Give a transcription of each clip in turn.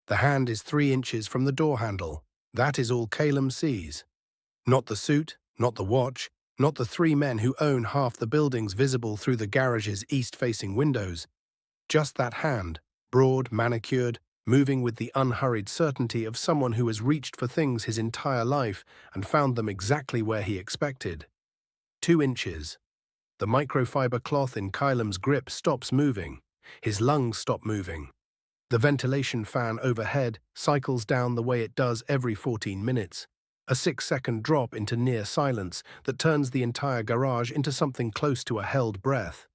The hand is 3 inches from the door handle. That is all Caelum sees. Not the suit, not the watch, not the 3 men who own half the buildings visible through the garage's east-facing windows. Just that hand, broad, manicured, moving with the unhurried certainty of someone who has reached for things his entire life and found them exactly where he expected. 2 inches. The microfiber cloth in Caelum's grip stops moving. His lungs stop moving. The ventilation fan overhead cycles down the way it does every 14 minutes, a 6-second drop into near silence that turns the entire garage into something close to a held breath.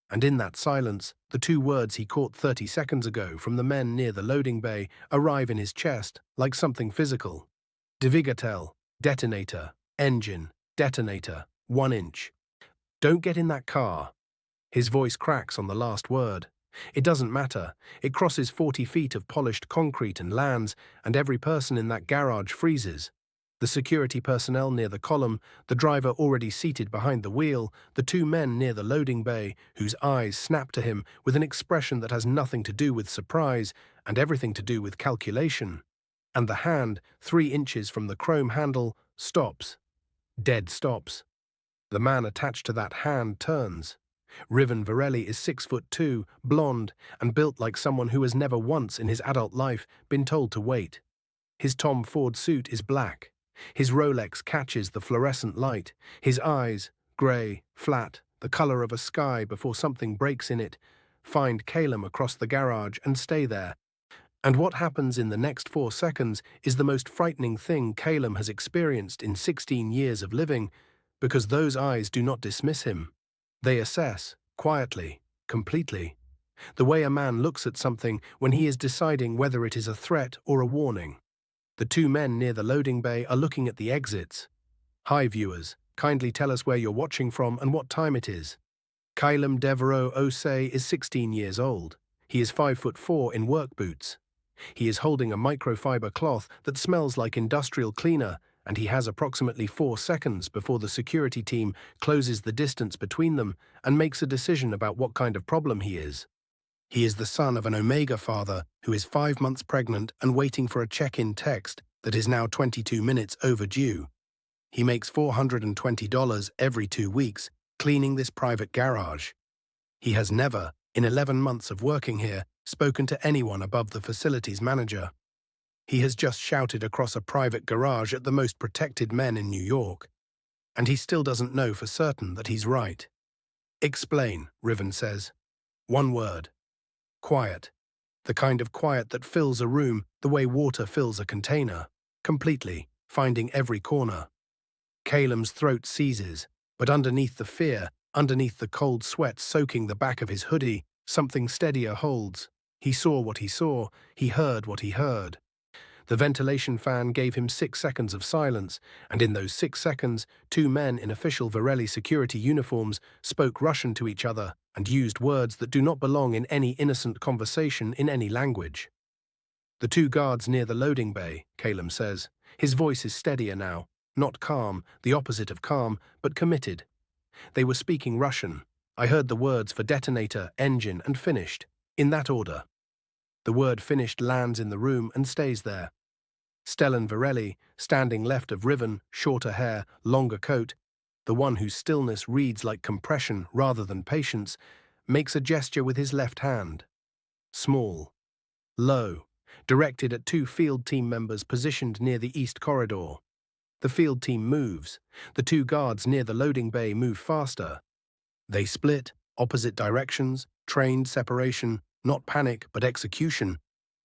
And in that silence, the 2 words he caught 30 seconds ago from the men near the loading bay arrive in his chest like something physical. Divigatel, detonator, engine, detonator, 1 inch. Don't get in that car. His voice cracks on the last word. It doesn't matter. It crosses 40 feet of polished concrete and lands, and every person in that garage freezes. The security personnel near the column, the driver already seated behind the wheel, the 2 men near the loading bay, whose eyes snap to him with an expression that has nothing to do with surprise and everything to do with calculation. And the hand, 3 inches from the chrome handle, stops. Dead stops. The man attached to that hand turns. Riven Virelli is 6'2", blonde, and built like someone who has never once in his adult life been told to wait. His Tom Ford suit is black. His Rolex catches the fluorescent light. His eyes, grey, flat, the colour of a sky before something breaks in it, find Caelum across the garage and stay there. And what happens in the next 4 seconds is the most frightening thing Caelum has experienced in 16 years of living, because those eyes do not dismiss him. They assess, quietly, completely, the way a man looks at something when he is deciding whether it is a threat or a warning. The 2 men near the loading bay are looking at the exits. Hi viewers, kindly tell us where you're watching from and what time it is. Caelum Deveraux-Osei is 16 years old. He is 5'4" in work boots. He is holding a microfiber cloth that smells like industrial cleaner, and he has approximately 4 seconds before the security team closes the distance between them and makes a decision about what kind of problem he is. He is the son of an Omega father who is 5 months pregnant and waiting for a check-in text that is now 22 minutes overdue. He makes $420 every 2 weeks cleaning this private garage. He has never, in 11 months of working here, spoken to anyone above the facilities manager. He has just shouted across a private garage at the most protected men in New York. And he still doesn't know for certain that he's right. Explain, Riven says. 1 word. Quiet. The kind of quiet that fills a room the way water fills a container. Completely, finding every corner. Caelum's throat seizes, but underneath the fear, underneath the cold sweat soaking the back of his hoodie, something steadier holds. He saw what he saw. He heard what he heard. The ventilation fan gave him 6 seconds of silence, and in those 6 seconds, 2 men in official Virelli security uniforms spoke Russian to each other and used words that do not belong in any innocent conversation in any language. The 2 guards near the loading bay, Caelum says. His voice is steadier now, not calm, the opposite of calm, but committed. They were speaking Russian. I heard the words for detonator, engine, and finished, in that order. The word finished lands in the room and stays there. Stellan Virelli, standing left of Riven, shorter hair, longer coat, the one whose stillness reads like compression rather than patience, makes a gesture with his left hand. Small. Low. Directed at 2 field team members positioned near the east corridor. The field team moves. The 2 guards near the loading bay move faster. They split, opposite directions, trained separation, not panic but execution,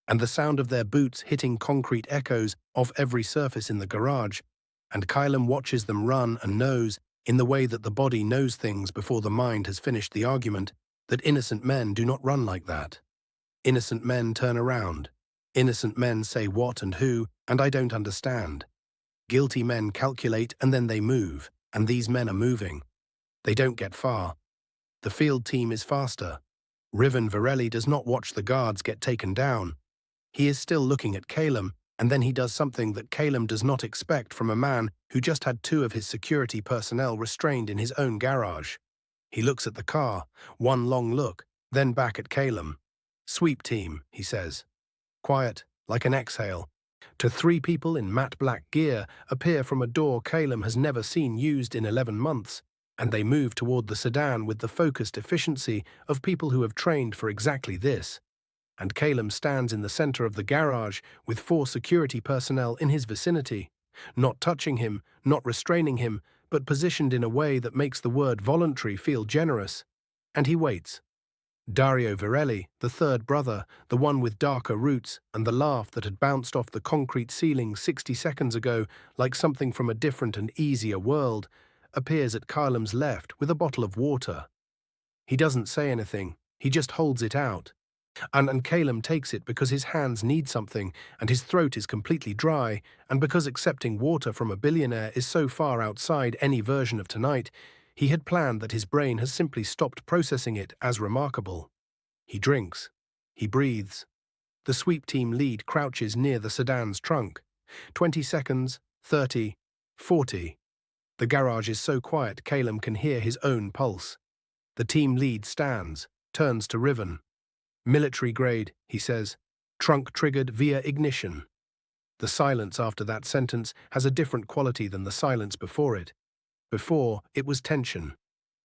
and the sound of their boots hitting concrete echoes off every surface in the garage, and Caelum watches them run and knows, in the way that the body knows things before the mind has finished the argument, that innocent men do not run like that. Innocent men turn around. Innocent men say what and who, and I don't understand. Guilty men calculate and then they move, and these men are moving. They don't get far. The field team is faster. Riven Virelli does not watch the guards get taken down. He is still looking at Caelum, and then he does something that Caelum does not expect from a man who just had 2 of his security personnel restrained in his own garage. He looks at the car, one long look, then back at Caelum. Sweep team, he says. Quiet, like an exhale. To three people in matte black gear appear from a door Caelum has never seen used in 11 months, and they move toward the sedan with the focused efficiency of people who have trained for exactly this. And Caelum stands in the center of the garage with 4 security personnel in his vicinity, not touching him, not restraining him, but positioned in a way that makes the word voluntary feel generous. And he waits. Dario Virelli, the third brother, the one with darker roots and the laugh that had bounced off the concrete ceiling 60 seconds ago like something from a different and easier world, appears at Caelum's left with a bottle of water. He doesn't say anything, he just holds it out. And Caelum takes it because his hands need something and his throat is completely dry, and because accepting water from a billionaire is so far outside any version of tonight, he had planned that his brain has simply stopped processing it as remarkable. He drinks. He breathes. The sweep team lead crouches near the sedan's trunk. 20 seconds, 30, 40. The garage is so quiet Caelum can hear his own pulse. The team lead stands, turns to Riven. "Military grade," he says. "Trunk triggered via ignition." The silence after that sentence has a different quality than the silence before it. Before, it was tension.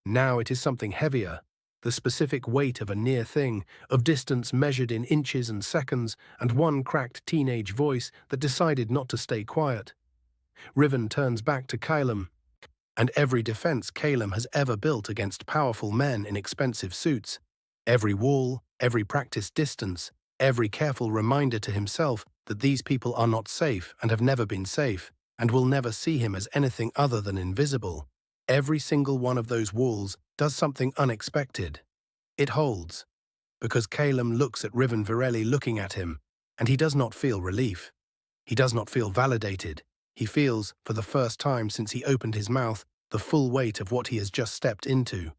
Now it is something heavier, the specific weight of a near thing, of distance measured in inches and seconds, and one cracked teenage voice that decided not to stay quiet. Riven turns back to Caelum. And every defense Caelum has ever built against powerful men in expensive suits, every wall, every practiced distance, every careful reminder to himself that these people are not safe and have never been safe, and will never see him as anything other than invisible. Every single one of those walls does something unexpected. It holds, because Caelum looks at Riven Virelli looking at him, and he does not feel relief. He does not feel validated. He feels, for the first time since he opened his mouth, the full weight of what he has just stepped into.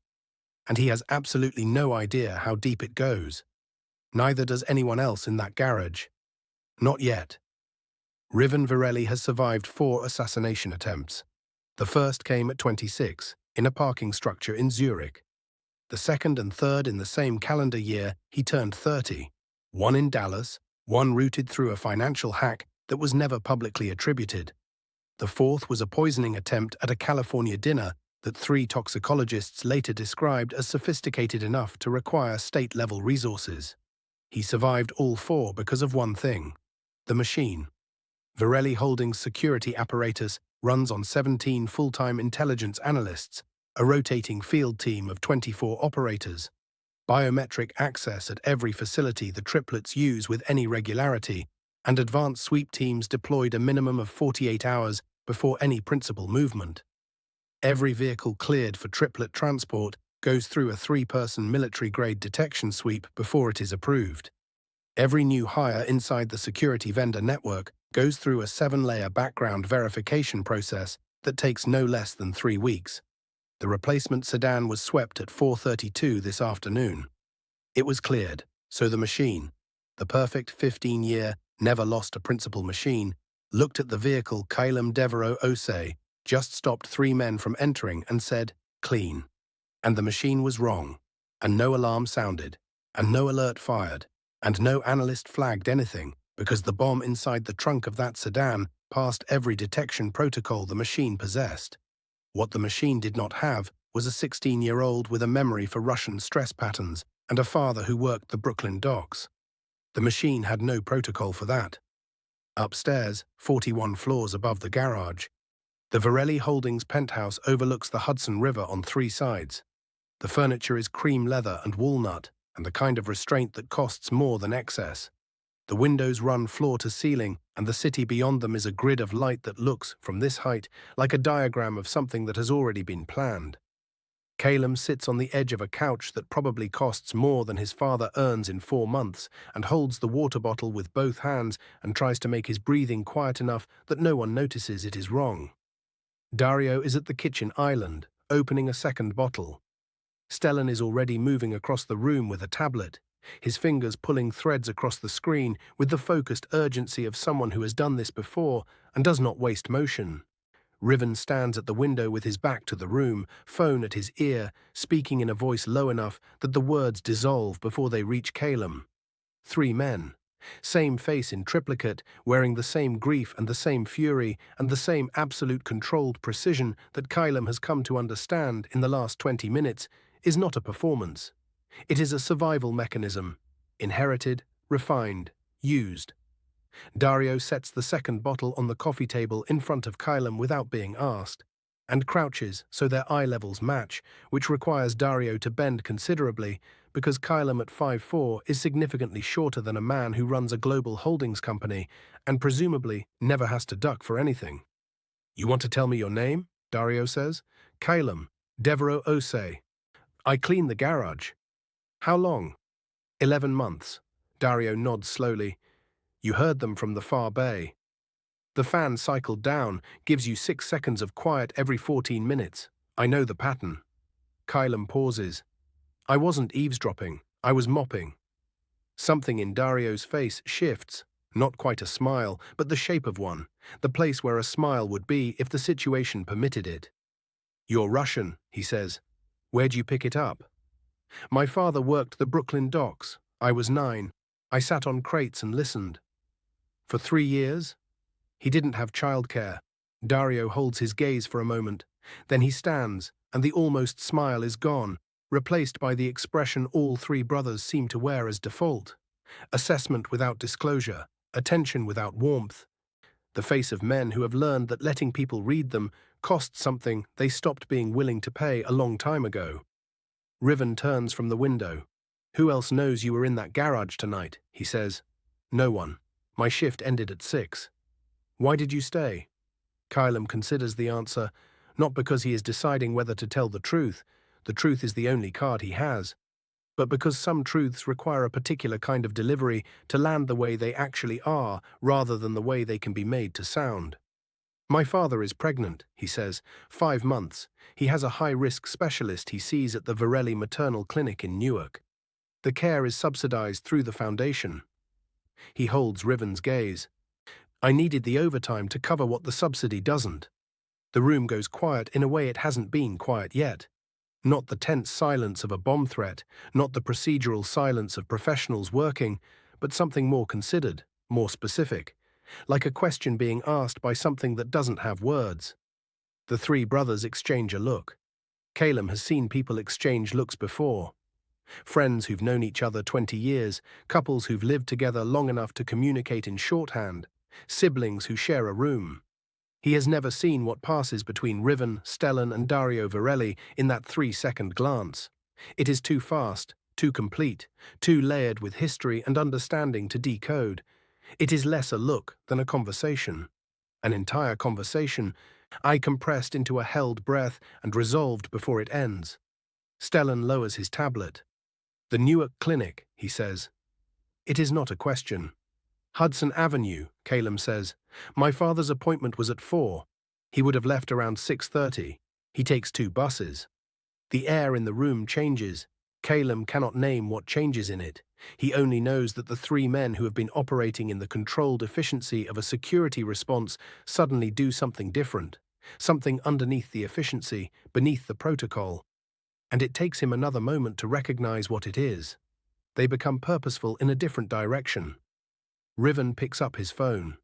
And he has absolutely no idea how deep it goes. Neither does anyone else in that garage. Not yet. Riven Virelli has survived 4 assassination attempts. The first came at 26, in a parking structure in Zurich. The second and third in the same calendar year, he turned 30. One in Dallas, one routed through a financial hack that was never publicly attributed. The fourth was a poisoning attempt at a California dinner that 3 toxicologists later described as sophisticated enough to require state-level resources. He survived all 4 because of one thing: the machine. Virelli Holdings' security apparatus runs on 17 full-time intelligence analysts, a rotating field team of 24 operators, biometric access at every facility the triplets use with any regularity, and advanced sweep teams deployed a minimum of 48 hours before any principal movement. Every vehicle cleared for triplet transport goes through a 3-person military-grade detection sweep before it is approved. Every new hire inside the security vendor network goes through a 7-layer background verification process that takes no less than 3 weeks. The replacement sedan was swept at 4:32 this afternoon. It was cleared, so the machine, the perfect 15-year, never-lost-a-principal machine, looked at the vehicle Caelum Deveraux-Osei just stopped 3 men from entering and said, "Clean." And the machine was wrong, and no alarm sounded, and no alert fired, and no analyst flagged anything, because the bomb inside the trunk of that sedan passed every detection protocol the machine possessed. What the machine did not have was a 16-year-old with a memory for Russian stress patterns and a father who worked the Brooklyn docks. The machine had no protocol for that. Upstairs, 41 floors above the garage, the Virelli Holdings penthouse overlooks the Hudson River on 3 sides. The furniture is cream leather and walnut, and the kind of restraint that costs more than excess. The windows run floor to ceiling, and the city beyond them is a grid of light that looks, from this height, like a diagram of something that has already been planned. Caelum sits on the edge of a couch that probably costs more than his father earns in 4 months, and holds the water bottle with both hands and tries to make his breathing quiet enough that no one notices it is wrong. Dario is at the kitchen island, opening a second bottle. Stellan is already moving across the room with a tablet, his fingers pulling threads across the screen with the focused urgency of someone who has done this before and does not waste motion. Riven stands at the window with his back to the room, phone at his ear, speaking in a voice low enough that the words dissolve before they reach Caelum. 3 men, Same face in triplicate, wearing the same grief and the same fury and the same absolute controlled precision that Caelum has come to understand in the last 20 minutes, is not a performance. It is a survival mechanism, inherited, refined, used. Dario sets the second bottle on the coffee table in front of Caelum without being asked, and crouches so their eye levels match, which requires Dario to bend considerably because Caelum at 5'4" is significantly shorter than a man who runs a global holdings company and presumably never has to duck for anything. "You want to tell me your name?" Dario says. "Caelum Deveraux-Osei. I clean the garage." "How long?" 11 months. Dario nods slowly. "You heard them from the far bay. The fan cycled down, gives you 6 seconds of quiet every 14 minutes. I know the pattern." Caelum pauses. "I wasn't eavesdropping, I was mopping." Something in Dario's face shifts, not quite a smile, but the shape of one, the place where a smile would be if the situation permitted it. "You're Russian," he says. "Where'd you pick it up?" "My father worked the Brooklyn docks. I was 9. I sat on crates and listened." "For 3 years?" "He didn't have childcare." Dario holds his gaze for a moment. Then he stands, and the almost smile is gone, replaced by the expression all three brothers seem to wear as default. Assessment without disclosure, attention without warmth. The face of men who have learned that letting people read them costs something they stopped being willing to pay a long time ago. Riven turns from the window. "Who else knows you were in that garage tonight?" he says. "No one. My shift ended at 6. "Why did you stay?" Caelum considers the answer, not because he is deciding whether to tell the truth is the only card he has, but because some truths require a particular kind of delivery to land the way they actually are rather than the way they can be made to sound. "My father is pregnant," he says. 5 months. He has a high-risk specialist he sees at the Virelli maternal clinic in Newark. The care is subsidized through the foundation. He holds Riven's gaze. "I needed the overtime to cover what the subsidy doesn't." The room goes quiet in a way it hasn't been quiet yet. Not the tense silence of a bomb threat, not the procedural silence of professionals working, but something more considered, more specific, like a question being asked by something that doesn't have words. The three brothers exchange a look. Caelum has seen people exchange looks before. Friends who've known each other 20 years, couples who've lived together long enough to communicate in shorthand, siblings who share a room. He has never seen what passes between Riven, Stellan and Dario Virelli in that 3-second glance. It is too fast, too complete, too layered with history and understanding to decode. It is less a look than a conversation. An entire conversation, eye compressed into a held breath and resolved before it ends. Stellan lowers his tablet. "The Newark Clinic," he says. "It is not a question." "Hudson Avenue," Caelum says. "My father's appointment was at 4. He would have left around 6:30. He takes 2 buses." The air in the room changes. Caelum cannot name what changes in it. He only knows that the 3 men who have been operating in the controlled efficiency of a security response suddenly do something different, something underneath the efficiency, beneath the protocol. And it takes him another moment to recognize what it is. They become purposeful in a different direction. Riven picks up his phone.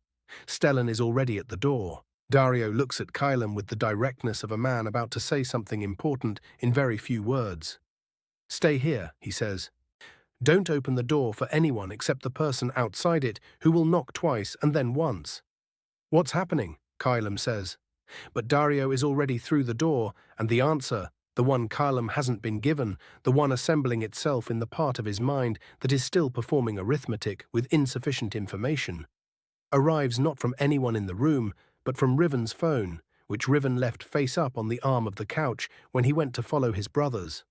Stellan is already at the door. Dario looks at Caelum with the directness of a man about to say something important in very few words. "Stay here," he says. "Don't open the door for anyone except the person outside it who will knock twice and then once." "What's happening?" Caelum says. But Dario is already through the door, and the answer, the one Caelum hasn't been given, the one assembling itself in the part of his mind that is still performing arithmetic with insufficient information, arrives not from anyone in the room, but from Riven's phone, which Riven left face up on the arm of the couch when he went to follow his brothers.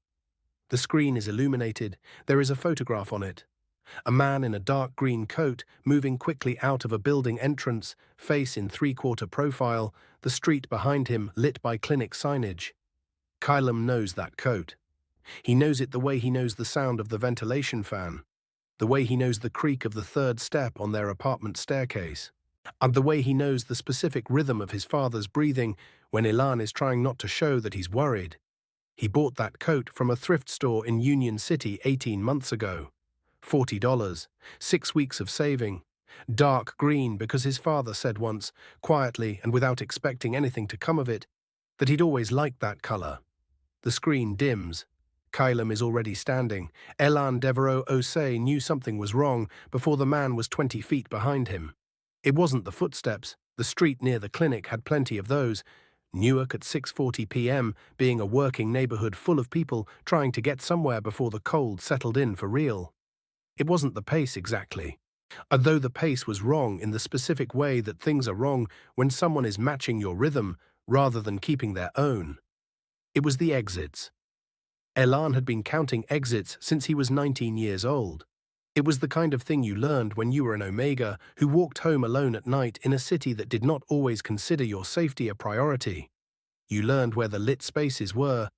The screen is illuminated. There is a photograph on it. A man in a dark green coat moving quickly out of a building entrance, face in 3/4 profile, the street behind him lit by clinic signage. Caelum knows that coat. He knows it the way he knows the sound of the ventilation fan, the way he knows the creak of the 3rd step on their apartment staircase, and the way he knows the specific rhythm of his father's breathing when Elan is trying not to show that he's worried. He bought that coat from a thrift store in Union City 18 months ago. $40, 6 weeks of saving. Dark green because his father said once, quietly and without expecting anything to come of it, that he'd always liked that color. The screen dims. Caelum is already standing. Elan Deveraux-Osei knew something was wrong before the man was 20 feet behind him. It wasn't the footsteps. The street near the clinic had plenty of those. Newark at 6:40 p.m. being a working neighborhood full of people trying to get somewhere before the cold settled in for real. It wasn't the pace exactly. Although the pace was wrong in the specific way that things are wrong when someone is matching your rhythm rather than keeping their own. It was the exits. Elan had been counting exits since he was 19 years old. It was the kind of thing you learned when you were an Omega who walked home alone at night in a city that did not always consider your safety a priority. You learned where the lit spaces were.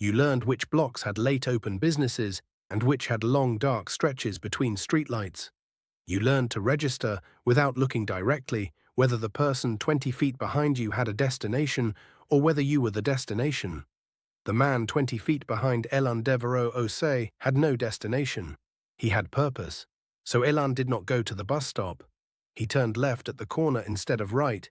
You learned which blocks had late open businesses and which had long dark stretches between streetlights. You learned to register, without looking directly, whether the person 20 feet behind you had a destination or whether you were the destination. The man 20 feet behind Elan Deveraux-Osei had no destination. He had purpose. So Elan did not go to the bus stop. He turned left at the corner instead of right.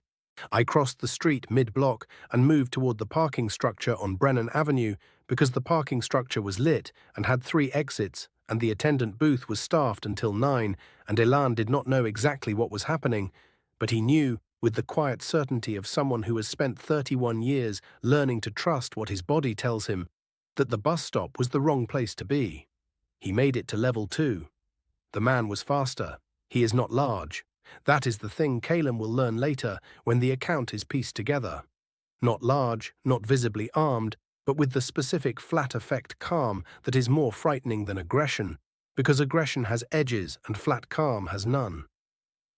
I crossed the street mid-block and moved toward the parking structure on Brennan Avenue because the parking structure was lit and had 3 exits, and the attendant booth was staffed until 9, and Elan did not know exactly what was happening, but he knew, with the quiet certainty of someone who has spent 31 years learning to trust what his body tells him, that the bus stop was the wrong place to be. He made it to level 2. The man was faster. He is not large. That is the thing Caelum will learn later when the account is pieced together. Not large, not visibly armed, but with the specific flat effect calm that is more frightening than aggression, because aggression has edges and flat calm has none.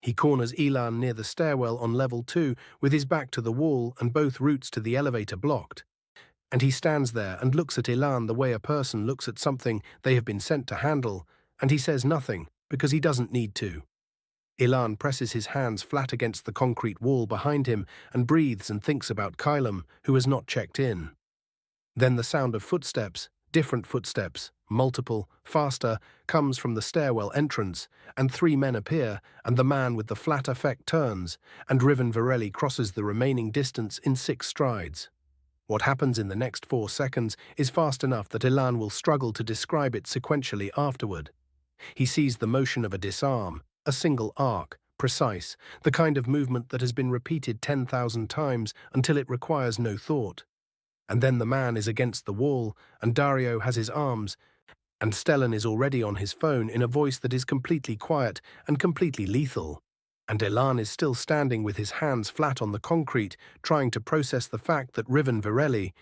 He corners Elan near the stairwell on level 2 with his back to the wall and both routes to the elevator blocked. And he stands there and looks at Elan the way a person looks at something they have been sent to handle, and he says nothing because he doesn't need to. Elan presses his hands flat against the concrete wall behind him and breathes and thinks about Caelum, who has not checked in. Then the sound of footsteps, different footsteps, multiple, faster, comes from the stairwell entrance, and 3 men appear, and the man with the flat effect turns, and Riven Virelli crosses the remaining distance in 6 strides. What happens in the next 4 seconds is fast enough that Elan will struggle to describe it sequentially afterward. He sees the motion of a disarm, a single arc, precise, the kind of movement that has been repeated 10,000 times until it requires no thought. And then the man is against the wall, and Dario has his arms, and Stellan is already on his phone in a voice that is completely quiet and completely lethal. And Elan is still standing with his hands flat on the concrete, trying to process the fact that Riven Virelli,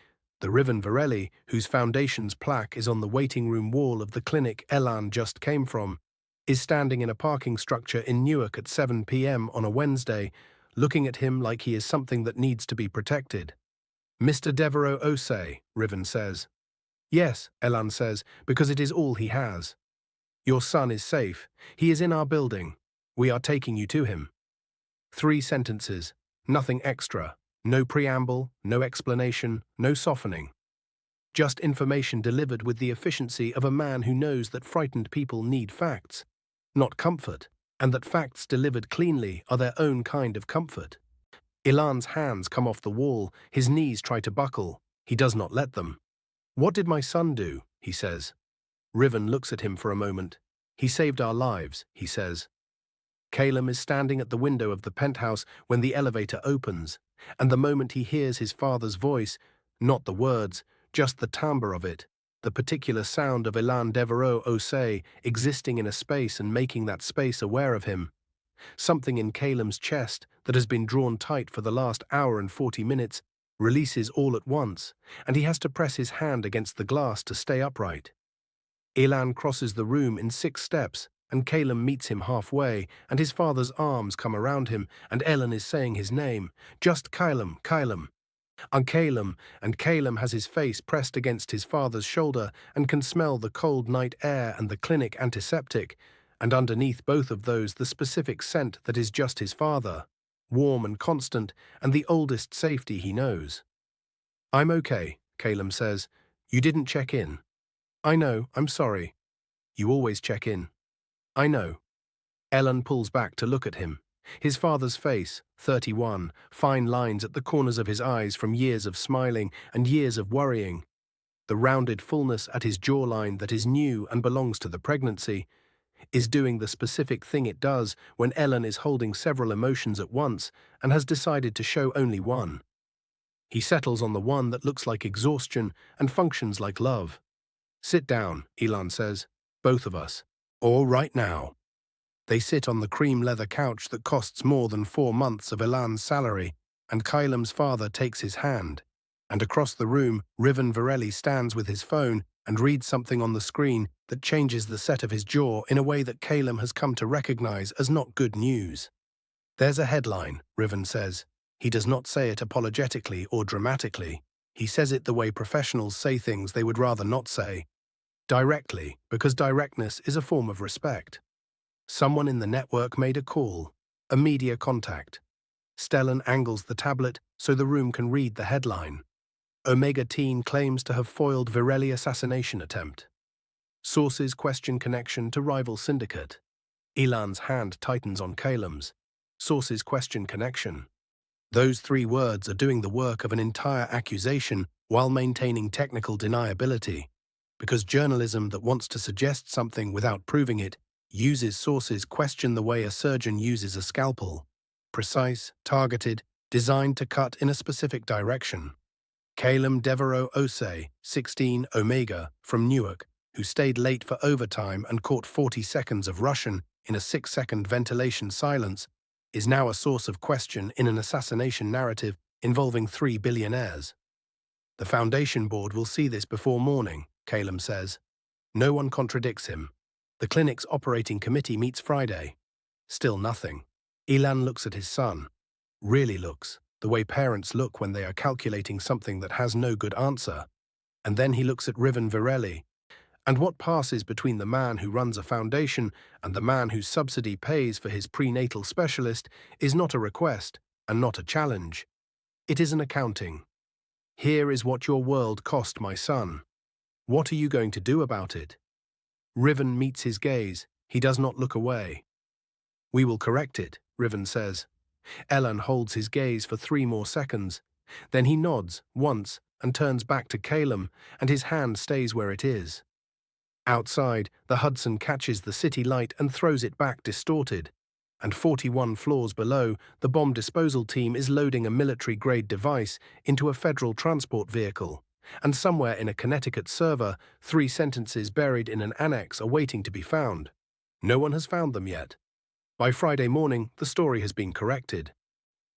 the Riven Virelli, whose foundation's plaque is on the waiting room wall of the clinic Elan just came from, is standing in a parking structure in Newark at 7 p.m. on a Wednesday, looking at him like he is something that needs to be protected. "Mr. Deveraux-Osei," Riven says. "Yes," Elan says, "because it is all he has. Your son is safe. He is in our building. We are taking you to him." 3 sentences, nothing extra, no preamble, no explanation, no softening. Just information delivered with the efficiency of a man who knows that frightened people need facts, not comfort, and that facts delivered cleanly are their own kind of comfort. Elan's hands come off the wall, his knees try to buckle. He does not let them. "What did my son do?" he says. Riven looks at him for a moment. "He saved our lives," he says. Caelum is standing at the window of the penthouse when the elevator opens, and the moment he hears his father's voice, not the words, just the timbre of it, the particular sound of Elan Deveraux-Osei existing in a space and making that space aware of him. Something in Caelum's chest that has been drawn tight for the last hour and 40 minutes releases all at once, and he has to press his hand against the glass to stay upright. Elan crosses the room in 6 steps, and Caelum meets him halfway, and his father's arms come around him, and Elan is saying his name, just Caelum, Caelum. And Caelum has his face pressed against his father's shoulder and can smell the cold night air and the clinic antiseptic, and underneath both of those the specific scent that is just his father, warm and constant, and the oldest safety he knows. "I'm okay," Caelum says. "You didn't check in." "I know, I'm sorry." "You always check in." I know. Elan pulls back to look at him. His father's face, 31, fine lines at the corners of his eyes from years of smiling and years of worrying. The rounded fullness at his jawline that is new and belongs to the pregnancy, is doing the specific thing it does when Elan is holding several emotions at once and has decided to show only one. He settles on the one that looks like exhaustion and functions like love. Sit down, Elan says. Both of us. Or right now. They sit on the cream leather couch that costs more than 4 months of Elan's salary, and Caelum's father takes his hand. And across the room, Riven Virelli stands with his phone and reads something on the screen that changes the set of his jaw in a way that Caelum has come to recognize as not good news. There's a headline, Riven says. He does not say it apologetically or dramatically. He says it the way professionals say things they would rather not say. Directly, because directness is a form of respect. Someone in the network made a call, a media contact. Stellan angles the tablet so the room can read the headline. Omega Teen claims to have foiled Virelli assassination attempt. Sources question connection to rival syndicate. Elan's hand tightens on Caelum's. Sources question connection. Those 3 words are doing the work of an entire accusation while maintaining technical deniability. Because journalism that wants to suggest something without proving it uses sources question the way a surgeon uses a scalpel. Precise, targeted, designed to cut in a specific direction. Caelum Deveraux-Osei, 16 Omega, from Newark, who stayed late for overtime and caught 40 seconds of Russian in a 6-second ventilation silence, is now a source of question in an assassination narrative involving 3 billionaires. The Foundation Board will see this before morning, Caelum says. No one contradicts him. The clinic's operating committee meets Friday. Still nothing. Elan looks at his son. Really looks, the way parents look when they are calculating something that has no good answer. And then he looks at Riven Virelli. And what passes between the man who runs a foundation and the man whose subsidy pays for his prenatal specialist is not a request and not a challenge. It is an accounting. Here is what your world cost my son. What are you going to do about it? Riven meets his gaze. He does not look away. We will correct it, Riven says. Elan holds his gaze for 3 more seconds. Then he nods once and turns back to Caelum, and his hand stays where it is. Outside, the Hudson catches the city light and throws it back distorted. And 41 floors below, the bomb disposal team is loading a military-grade device into a federal transport vehicle. And somewhere in a Connecticut server, 3 sentences buried in an annex are waiting to be found. No one has found them yet. By Friday morning, the story has been corrected.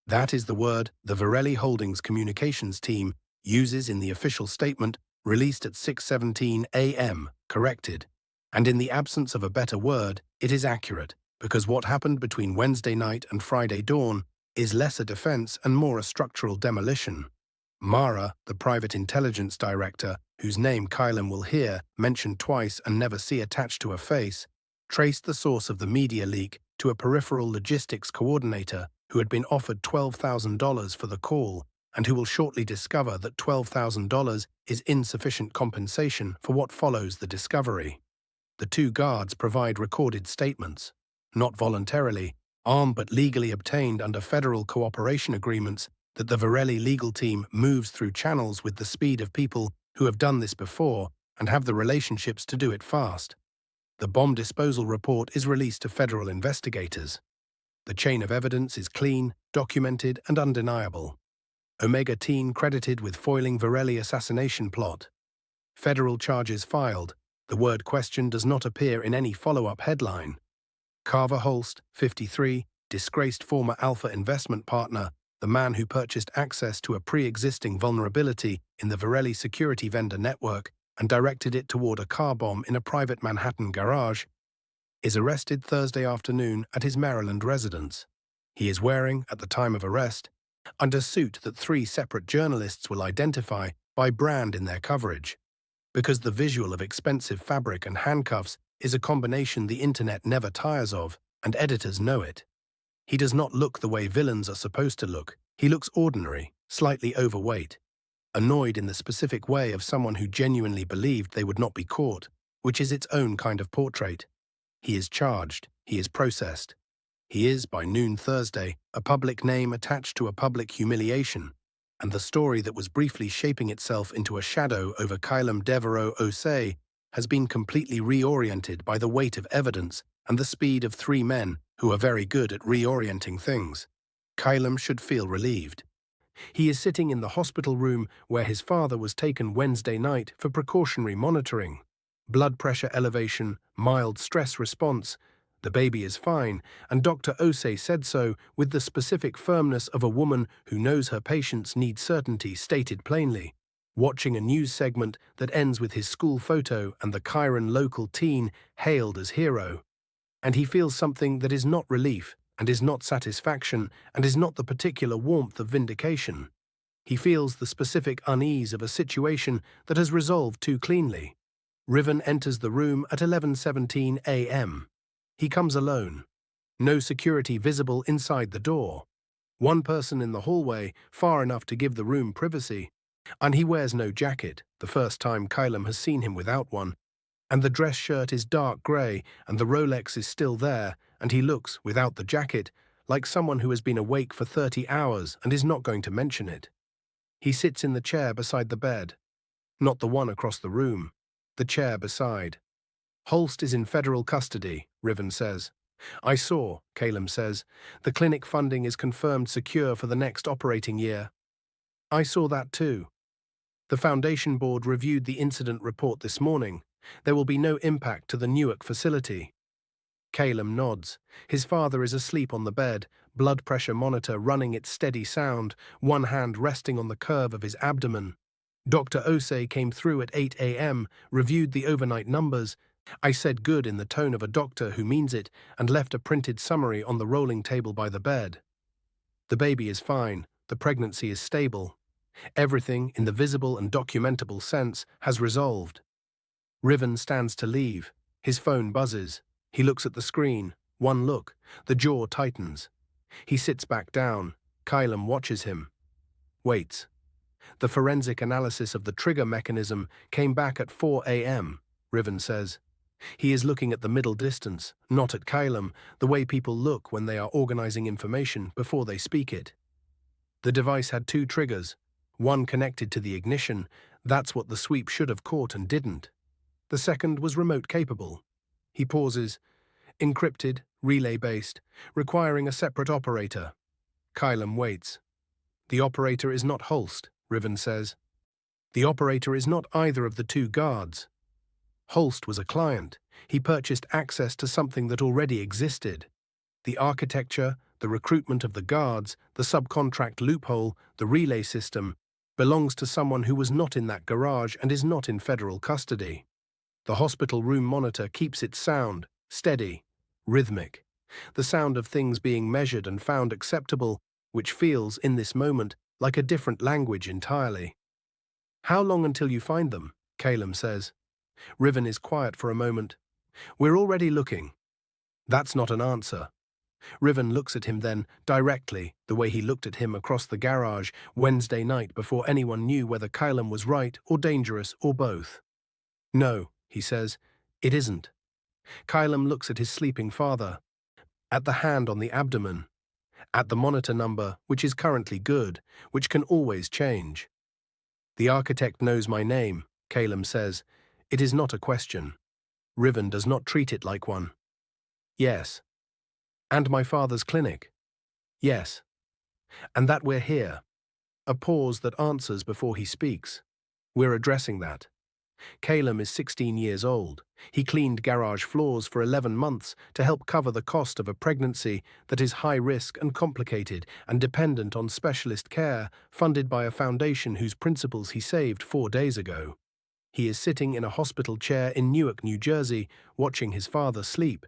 That is the word the Virelli Holdings communications team uses in the official statement released at 6:17 a.m., corrected. And in the absence of a better word, it is accurate, because what happened between Wednesday night and Friday dawn is less a defense and more a structural demolition. Mara, the private intelligence director, whose name Caelum will hear mentioned twice and never see attached to her face, traced the source of the media leak to a peripheral logistics coordinator who had been offered $12,000 for the call and who will shortly discover that $12,000 is insufficient compensation for what follows the discovery. The 2 guards provide recorded statements, not voluntarily, armed but legally obtained under federal cooperation agreements, that the Virelli legal team moves through channels with the speed of people who have done this before and have the relationships to do it fast. The bomb disposal report is released to federal investigators. The chain of evidence is clean, documented, and undeniable. Omega Teen credited with foiling Virelli assassination plot. Federal charges filed. The word question does not appear in any follow-up headline. Carver Holst, 53, disgraced former Alpha investment partner, the man who purchased access to a pre-existing vulnerability in the Virelli security vendor network and directed it toward a car bomb in a private Manhattan garage, is arrested Thursday afternoon at his Maryland residence. He is wearing, at the time of arrest, a suit that 3 separate journalists will identify by brand in their coverage, because the visual of expensive fabric and handcuffs is a combination the internet never tires of, and editors know it. He does not look the way villains are supposed to look. He looks ordinary, slightly overweight, annoyed in the specific way of someone who genuinely believed they would not be caught, which is its own kind of portrait. He is charged. He is processed. He is, by noon Thursday, a public name attached to a public humiliation, and the story that was briefly shaping itself into a shadow over Caelum Deveraux-Osei has been completely reoriented by the weight of evidence and the speed of three men who are very good at reorienting things. Caelum should feel relieved. He is sitting in the hospital room where his father was taken Wednesday night for precautionary monitoring. Blood pressure elevation, mild stress response. The baby is fine, and Dr. Osei said so with the specific firmness of a woman who knows her patients need certainty stated plainly. Watching a news segment that ends with his school photo and the Chiron local teen hailed as hero. And he feels something that is not relief, and is not satisfaction, and is not the particular warmth of vindication. He feels the specific unease of a situation that has resolved too cleanly. Riven enters the room at 11:17 a.m. He comes alone. No security visible inside the door. One person in the hallway, far enough to give the room privacy. And he wears no jacket, the first time Caelum has seen him without one. And the dress shirt is dark grey, and the Rolex is still there, and he looks, without the jacket, like someone who has been awake for 30 hours and is not going to mention it. He sits in the chair beside the bed. Not the one across the room. The chair beside. Holst is in federal custody, Riven says. I saw, Caelum says. The clinic funding is confirmed secure for the next operating year. I saw that too. The Foundation Board reviewed the incident report this morning. There will be no impact to the Newark facility. Caelum nods. His father is asleep on the bed, blood pressure monitor running its steady sound, one hand resting on the curve of his abdomen. Dr. Osei came through at 8 a.m., reviewed the overnight numbers. I said good in the tone of a doctor who means it, and left a printed summary on the rolling table by the bed. The baby is fine. The pregnancy is stable. Everything, in the visible and documentable sense, has resolved. Riven stands to leave. His phone buzzes. He looks at the screen. One look. The jaw tightens. He sits back down. Caelum watches him. Waits. The forensic analysis of the trigger mechanism came back at 4 a.m., Riven says. He is looking at the middle distance, not at Caelum, the way people look when they are organizing information before they speak it. The device had two triggers. One connected to the ignition. That's what the sweep should have caught and didn't. The second was remote capable. He pauses. Encrypted, relay-based, requiring a separate operator. Caelum waits. The operator is not Holst, Riven says. The operator is not either of the two guards. Holst was a client. He purchased access to something that already existed. The architecture, the recruitment of the guards, the subcontract loophole, the relay system, belongs to someone who was not in that garage and is not in federal custody. The hospital room monitor keeps its sound, steady, rhythmic. The sound of things being measured and found acceptable, which feels, in this moment, like a different language entirely. How long until you find them? Caelum says. Riven is quiet for a moment. We're already looking. That's not an answer. Riven looks at him then, directly, the way he looked at him across the garage Wednesday night before anyone knew whether Caelum was right or dangerous or both. No, he says, it isn't. Caelum looks at his sleeping father. At the hand on the abdomen. At the monitor number, which is currently good, which can always change. The architect knows my name, Caelum says. It is not a question. Riven does not treat it like one. Yes. And my father's clinic. Yes. And that we're here. A pause that answers before he speaks. We're addressing that. Caelum is 16 years old. He cleaned garage floors for 11 months to help cover the cost of a pregnancy that is high risk and complicated and dependent on specialist care funded by a foundation whose principles he saved 4 days ago. He is sitting in a hospital chair in Newark, New Jersey, watching his father sleep.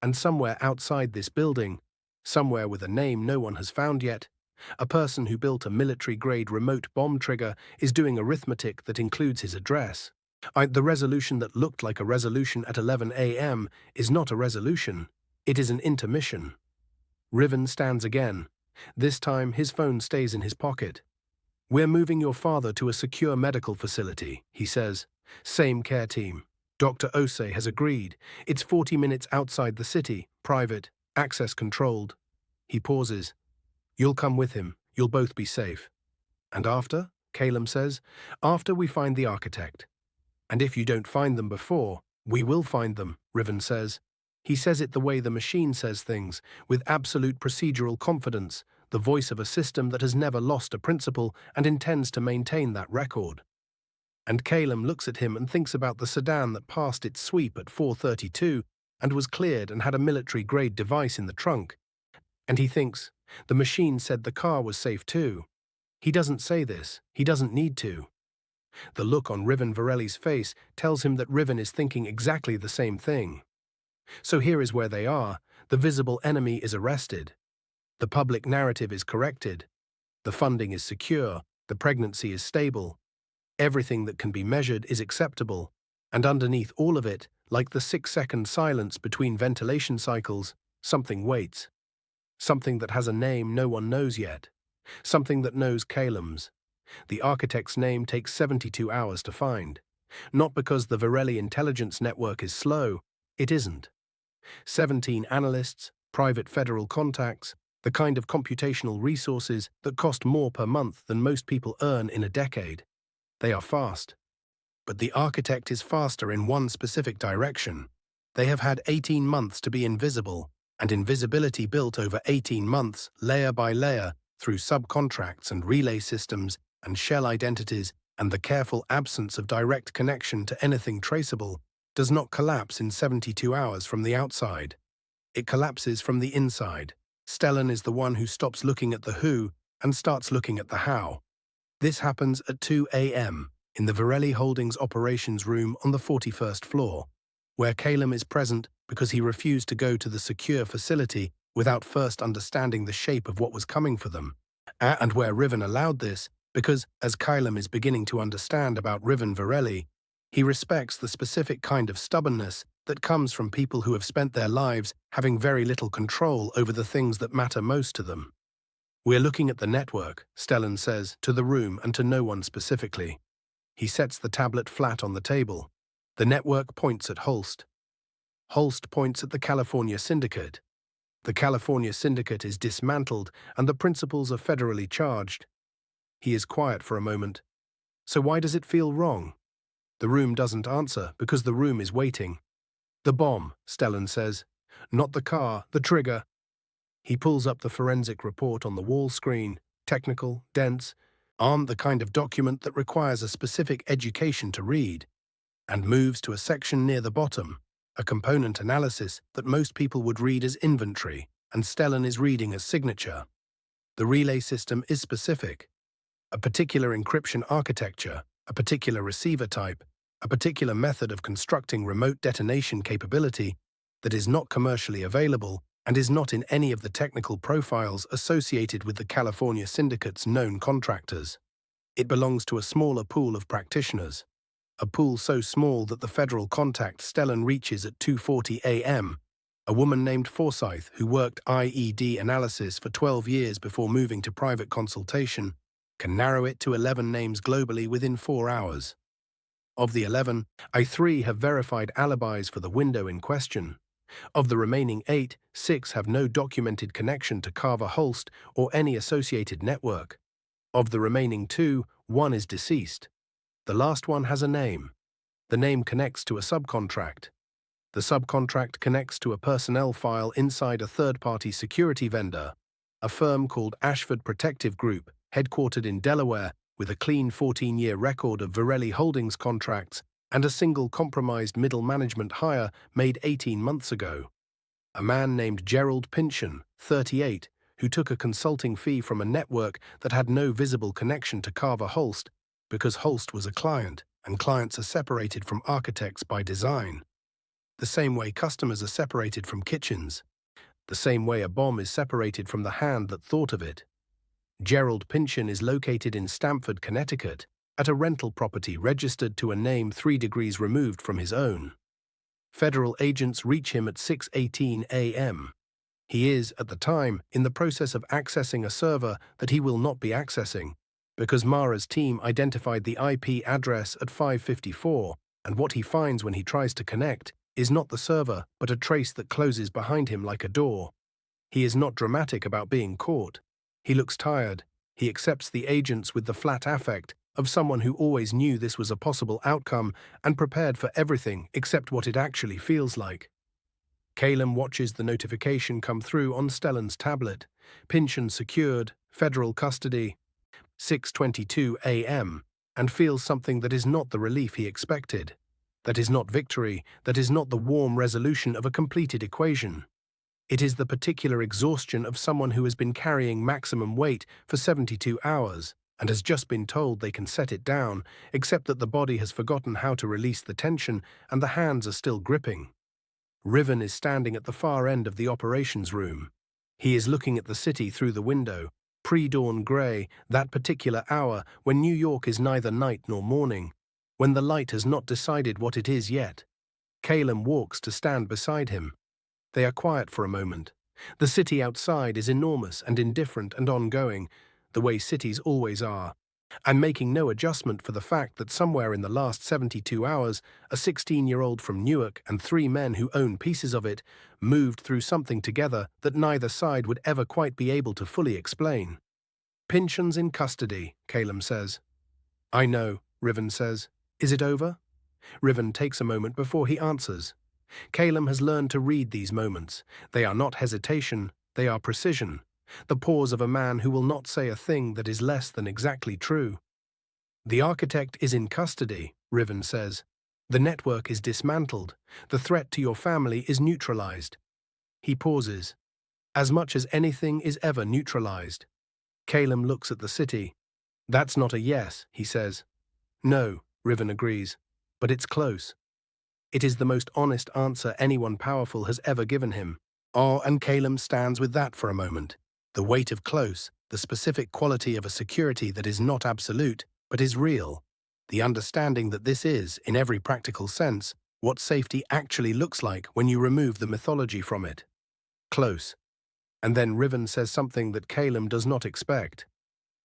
And somewhere outside this building, somewhere with a name no one has found yet, a person who built a military-grade remote bomb trigger is doing arithmetic that includes his address. The resolution that looked like a resolution at 11 a.m. is not a resolution. It is an intermission. Riven stands again. This time his phone stays in his pocket. We're moving your father to a secure medical facility, he says. Same care team. Dr. Osei has agreed. It's 40 minutes outside the city, private, access controlled. He pauses. You'll come with him. You'll both be safe. And after? Caelum says. After we find the architect. And if you don't find them before, we will find them, Riven says. He says it the way the machine says things, with absolute procedural confidence, the voice of a system that has never lost a principle and intends to maintain that record. And Caelum looks at him and thinks about the sedan that passed its sweep at 4:32 and was cleared and had a military-grade device in the trunk. And he thinks, the machine said the car was safe too. He doesn't say this. He doesn't need to. The look on Riven Virelli's face tells him that Riven is thinking exactly the same thing. So here is where they are. The visible enemy is arrested. The public narrative is corrected. The funding is secure. The pregnancy is stable. Everything that can be measured is acceptable. And underneath all of it, like the 6-second silence between ventilation cycles, something waits. Something that has a name no one knows yet. Something that knows Caelum's. The architect's name takes 72 hours to find. Not because the Virelli intelligence network is slow. It isn't. 17 analysts, private federal contacts, the kind of computational resources that cost more per month than most people earn in a decade. They are fast. But the architect is faster in one specific direction. They have had 18 months to be invisible, and invisibility built over 18 months, layer by layer, through subcontracts and relay systems and shell identities and the careful absence of direct connection to anything traceable, does not collapse in 72 hours from the outside. It collapses from the inside. Stellan is the one who stops looking at the who and starts looking at the how. This happens at 2 a.m. in the Virelli Holdings operations room on the 41st floor, where Caelum is present because he refused to go to the secure facility without first understanding the shape of what was coming for them, and where Riven allowed this because, as Caelum is beginning to understand about Riven Virelli, he respects the specific kind of stubbornness that comes from people who have spent their lives having very little control over the things that matter most to them. We're looking at the network, Stellan says, to the room and to no one specifically. He sets the tablet flat on the table. The network points at Holst. Holst points at the California Syndicate. The California Syndicate is dismantled and the principals are federally charged. He is quiet for a moment. So why does it feel wrong? The room doesn't answer because the room is waiting. The bomb, Stellan says. Not the car, the trigger. He pulls up the forensic report on the wall screen, technical, dense, aren't the kind of document that requires a specific education to read, and moves to a section near the bottom, a component analysis that most people would read as inventory, and Stellan is reading as signature. The relay system is specific. A particular encryption architecture, a particular receiver type, a particular method of constructing remote detonation capability that is not commercially available and is not in any of the technical profiles associated with the California Syndicate's known contractors. It belongs to a smaller pool of practitioners, a pool so small that the federal contact Stellan reaches at 2:40 a.m., a woman named Forsyth who worked IED analysis for 12 years before moving to private consultation, can narrow it to 11 names globally within 4 hours. Of the 11, 3 have verified alibis for the window in question. Of the remaining 8, 6 have no documented connection to Carver Holst or any associated network. Of the remaining 2, 1 is deceased. The last one has a name. The name connects to a subcontract. The subcontract connects to a personnel file inside a third-party security vendor, a firm called Ashford Protective Group, headquartered in Delaware, with a clean 14-year record of Virelli Holdings contracts and a single compromised middle management hire made 18 months ago. A man named Gerald Pynchon, 38, who took a consulting fee from a network that had no visible connection to Carver Holst because Holst was a client, and clients are separated from architects by design. The same way customers are separated from kitchens. The same way a bomb is separated from the hand that thought of it. Gerald Pynchon is located in Stamford, Connecticut, at a rental property registered to a name 3 degrees removed from his own. Federal agents reach him at 6:18 a.m. He is, at the time, in the process of accessing a server that he will not be accessing, because Mara's team identified the IP address at 554 and what he finds when he tries to connect is not the server, but a trace that closes behind him like a door. He is not dramatic about being caught. He looks tired. He accepts the agents with the flat affect of someone who always knew this was a possible outcome and prepared for everything except what it actually feels like. Caelum watches the notification come through on Stellan's tablet. Pynchon secured, federal custody, 6:22 a.m., and feels something that is not the relief he expected. That is not victory, that is not the warm resolution of a completed equation. It is the particular exhaustion of someone who has been carrying maximum weight for 72 hours and has just been told they can set it down, except that the body has forgotten how to release the tension and the hands are still gripping. Riven is standing at the far end of the operations room. He is looking at the city through the window, pre-dawn grey, that particular hour when New York is neither night nor morning, when the light has not decided what it is yet. Caelum walks to stand beside him. They are quiet for a moment. The city outside is enormous and indifferent and ongoing, the way cities always are, and making no adjustment for the fact that somewhere in the last 72 hours, a 16-year-old from Newark and 3 men who own pieces of it moved through something together that neither side would ever quite be able to fully explain. Pynchon's in custody, Caelum says. I know, Riven says. Is it over? Riven takes a moment before he answers. Caelum has learned to read these moments. They are not hesitation, they are precision. The pause of a man who will not say a thing that is less than exactly true. The architect is in custody, Riven says. The network is dismantled. The threat to your family is neutralized. He pauses. As much as anything is ever neutralized. Caelum looks at the city. That's not a yes, he says. No, Riven agrees, but it's close. It is the most honest answer anyone powerful has ever given him. Oh, and Caelum stands with that for a moment. The weight of close, the specific quality of a security that is not absolute, but is real. The understanding that this is, in every practical sense, what safety actually looks like when you remove the mythology from it. Close. And then Riven says something that Caelum does not expect.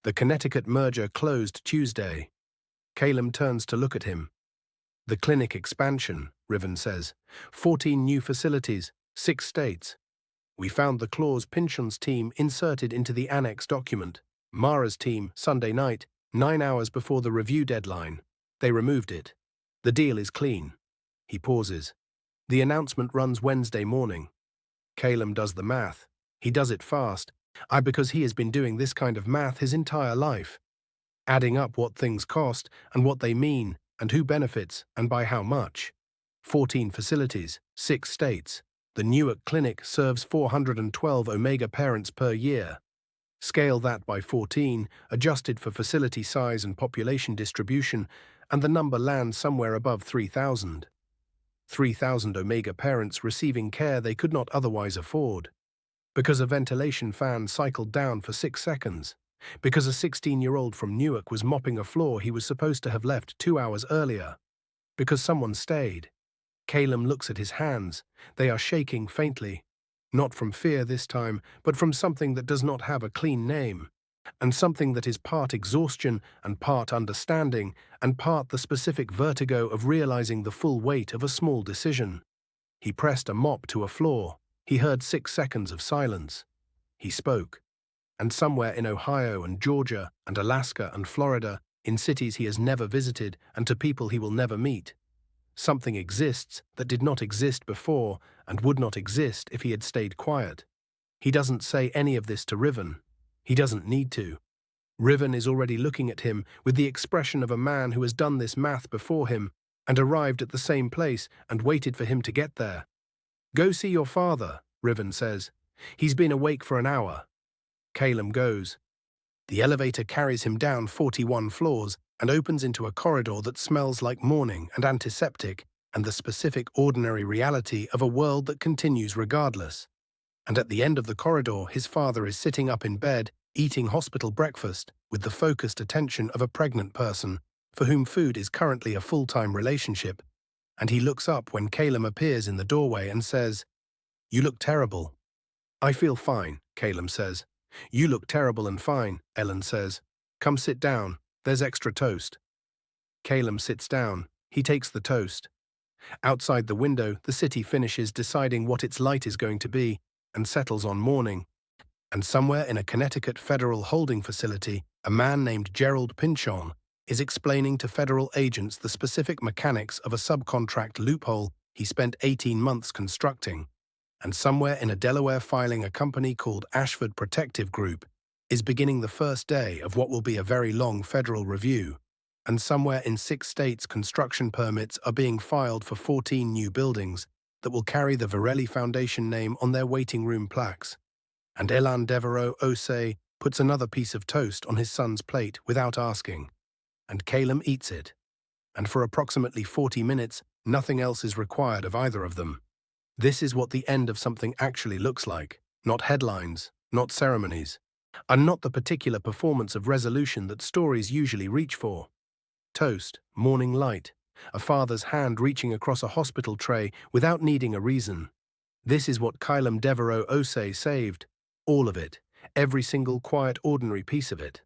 The Connecticut merger closed Tuesday. Caelum turns to look at him. The clinic expansion, Riven says. 14 new facilities, 6 states. We found the clause Pynchon's team inserted into the annex document. Mara's team, Sunday night, 9 hours before the review deadline. They removed it. The deal is clean. He pauses. The announcement runs Wednesday morning. Caelum does the math. He does it fast. Because he has been doing this kind of math his entire life. Adding up what things cost and what they mean and who benefits and by how much. 14 facilities, 6 states. The Newark clinic serves 412 Omega parents per year. Scale that by 14, adjusted for facility size and population distribution, and the number lands somewhere above 3,000. 3,000 Omega parents receiving care they could not otherwise afford. Because a ventilation fan cycled down for 6 seconds. Because a 16-year-old from Newark was mopping a floor he was supposed to have left 2 hours earlier. Because someone stayed. Caelum looks at his hands. They are shaking faintly. Not from fear this time, but from something that does not have a clean name. And something that is part exhaustion and part understanding and part the specific vertigo of realizing the full weight of a small decision. He pressed a mop to a floor. He heard 6 seconds of silence. He spoke. And somewhere in Ohio and Georgia and Alaska and Florida, in cities he has never visited and to people he will never meet, something exists that did not exist before and would not exist if he had stayed quiet. He doesn't say any of this to Riven. He doesn't need to. Riven is already looking at him with the expression of a man who has done this math before him and arrived at the same place and waited for him to get there. Go see your father, Riven says. He's been awake for an hour. Caelum goes. The elevator carries him down 41 floors and opens into a corridor that smells like morning and antiseptic and the specific ordinary reality of a world that continues regardless. And at the end of the corridor, his father is sitting up in bed, eating hospital breakfast with the focused attention of a pregnant person for whom food is currently a full-time relationship. And he looks up when Caelum appears in the doorway and says, "You look terrible." "I feel fine," Caelum says. "You look terrible and fine," Elan says. "Come sit down. There's extra toast." Caelum sits down. He takes the toast. Outside the window, the city finishes deciding what its light is going to be and settles on morning. And somewhere in a Connecticut federal holding facility, a man named Gerald Pinchon is explaining to federal agents the specific mechanics of a subcontract loophole he spent 18 months constructing. And somewhere in a Delaware filing, a company called Ashford Protective Group is beginning the first day of what will be a very long federal review. And somewhere in 6 states, construction permits are being filed for 14 new buildings that will carry the Virelli Foundation name on their waiting room plaques. And Caelum Deveraux-Osei puts another piece of toast on his son's plate without asking. And Caelum eats it. And for approximately 40 minutes, nothing else is required of either of them. This is what the end of something actually looks like. Not headlines, not ceremonies, and not the particular performance of resolution that stories usually reach for. Toast, morning light, a father's hand reaching across a hospital tray without needing a reason. This is what Caelum Deveraux-Osei saved. All of it, every single quiet, ordinary piece of it.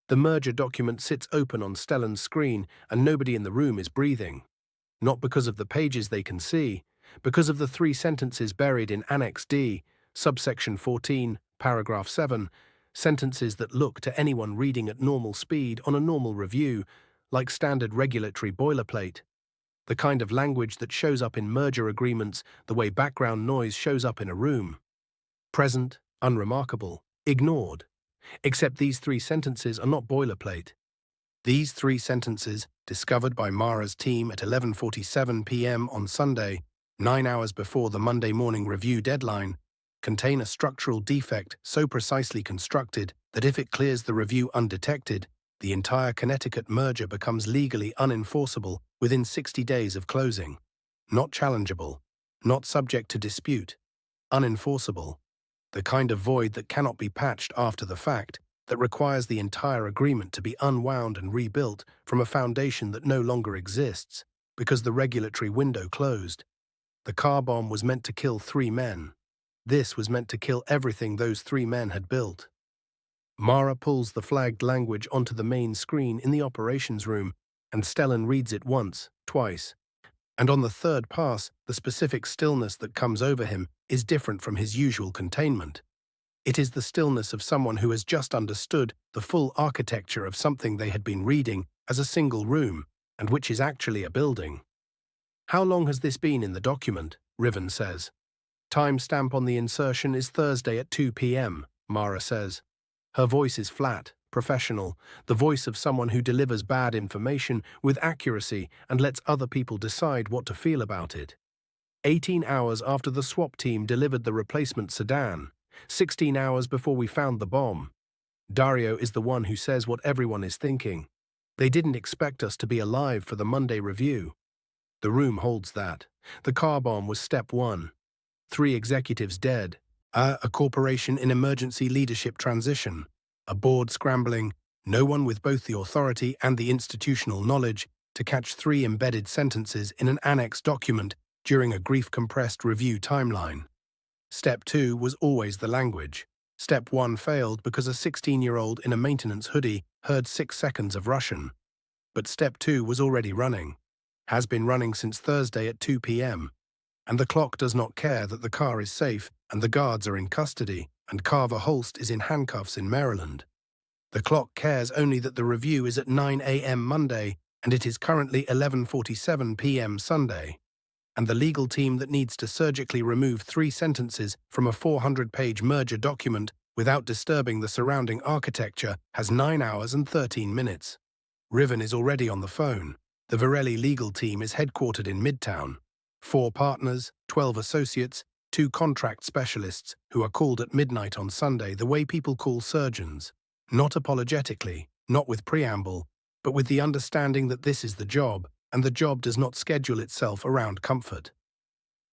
The merger document sits open on Stellan's screen and nobody in the room is breathing. Not because of the pages they can see, because of the 3 sentences buried in Annex D, subsection 14, paragraph 7, sentences that look to anyone reading at normal speed on a normal review like standard regulatory boilerplate. The kind of language that shows up in merger agreements the way background noise shows up in a room. Present, unremarkable, ignored. Except these 3 sentences are not boilerplate. These 3 sentences, discovered by Mara's team at 11:47 p.m. on Sunday, 9 hours before the Monday morning review deadline, contain a structural defect so precisely constructed that if it clears the review undetected, the entire Connecticut merger becomes legally unenforceable within 60 days of closing. Not challengeable, not subject to dispute, unenforceable. The kind of void that cannot be patched after the fact, that requires the entire agreement to be unwound and rebuilt from a foundation that no longer exists, because the regulatory window closed. The car bomb was meant to kill 3 men. This was meant to kill everything those 3 men had built. Mara pulls the flagged language onto the main screen in the operations room, and Stellan reads it once, twice. And on the 3rd pass, the specific stillness that comes over him is different from his usual containment. It is the stillness of someone who has just understood the full architecture of something they had been reading as a single room, and which is actually a building. How long has this been in the document? Riven says. Timestamp on the insertion is Thursday at 2 p.m., Mara says. Her voice is flat, professional, the voice of someone who delivers bad information with accuracy and lets other people decide what to feel about it. 18 hours after the swap team delivered the replacement sedan, 16 hours before we found the bomb. Dario is the one who says what everyone is thinking. They didn't expect us to be alive for the Monday review. The room holds that. The car bomb was step 1. 3 executives dead. A corporation in emergency leadership transition. A board scrambling. No one with both the authority and the institutional knowledge to catch 3 embedded sentences in an annex document during a grief-compressed review timeline. Step 2 was always the language. Step 1 failed because a 16-year-old in a maintenance hoodie heard 6 seconds of Russian. But Step 2 was already running. Has been running since Thursday at 2 p.m. And the clock does not care that the car is safe and the guards are in custody and Carver Holst is in handcuffs in Maryland. The clock cares only that the review is at 9 a.m. Monday and it is currently 11:47 p.m. Sunday. And the legal team that needs to surgically remove 3 sentences from a 400-page merger document without disturbing the surrounding architecture has 9 hours and 13 minutes. Riven is already on the phone. The Virelli legal team is headquartered in Midtown. 4 partners, 12 associates, 2 contract specialists who are called at midnight on Sunday the way people call surgeons. Not apologetically, not with preamble, but with the understanding that this is the job, and the job does not schedule itself around comfort.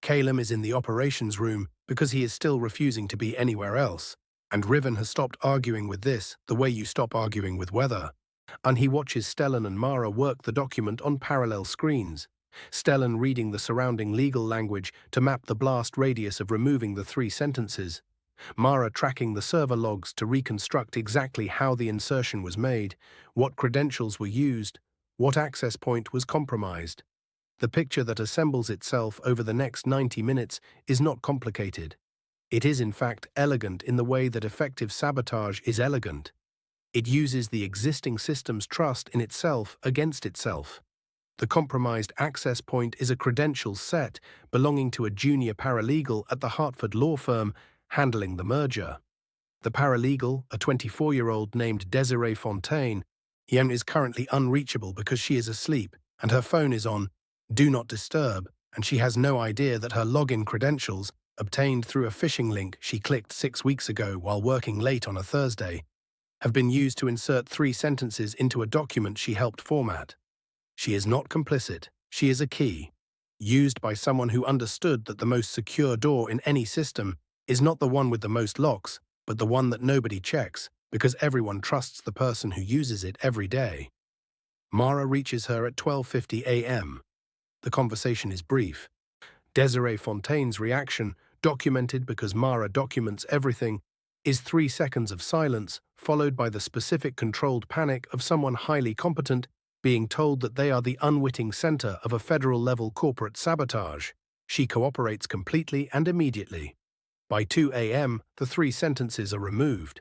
Caelum is in the operations room because he is still refusing to be anywhere else, and Riven has stopped arguing with this the way you stop arguing with weather. And he watches Stellan and Mara work the document on parallel screens. Stellan reading the surrounding legal language to map the blast radius of removing the 3 sentences. Mara tracking the server logs to reconstruct exactly how the insertion was made, what credentials were used, What access point was compromised? The picture that assembles itself over the next 90 minutes is not complicated. It is in fact elegant in the way that effective sabotage is elegant. It uses the existing system's trust in itself against itself. The compromised access point is a credentials set belonging to a junior paralegal at the Hartford law firm handling the merger. The paralegal, a 24-year-old named Desiree Fontaine, is currently unreachable because she is asleep and her phone is on Do Not Disturb, and she has no idea that her login credentials, obtained through a phishing link she clicked 6 weeks ago while working late on a Thursday, have been used to insert 3 sentences into a document she helped format. She is not complicit. She is a key, used by someone who understood that the most secure door in any system is not the one with the most locks, but the one that nobody checks, because everyone trusts the person who uses it every day. Mara reaches her at 12:50 a.m. The conversation is brief. Desiree Fontaine's reaction, documented because Mara documents everything, is 3 seconds of silence, followed by the specific controlled panic of someone highly competent being told that they are the unwitting center of a federal-level corporate sabotage. She cooperates completely and immediately. By 2 a.m., the 3 sentences are removed.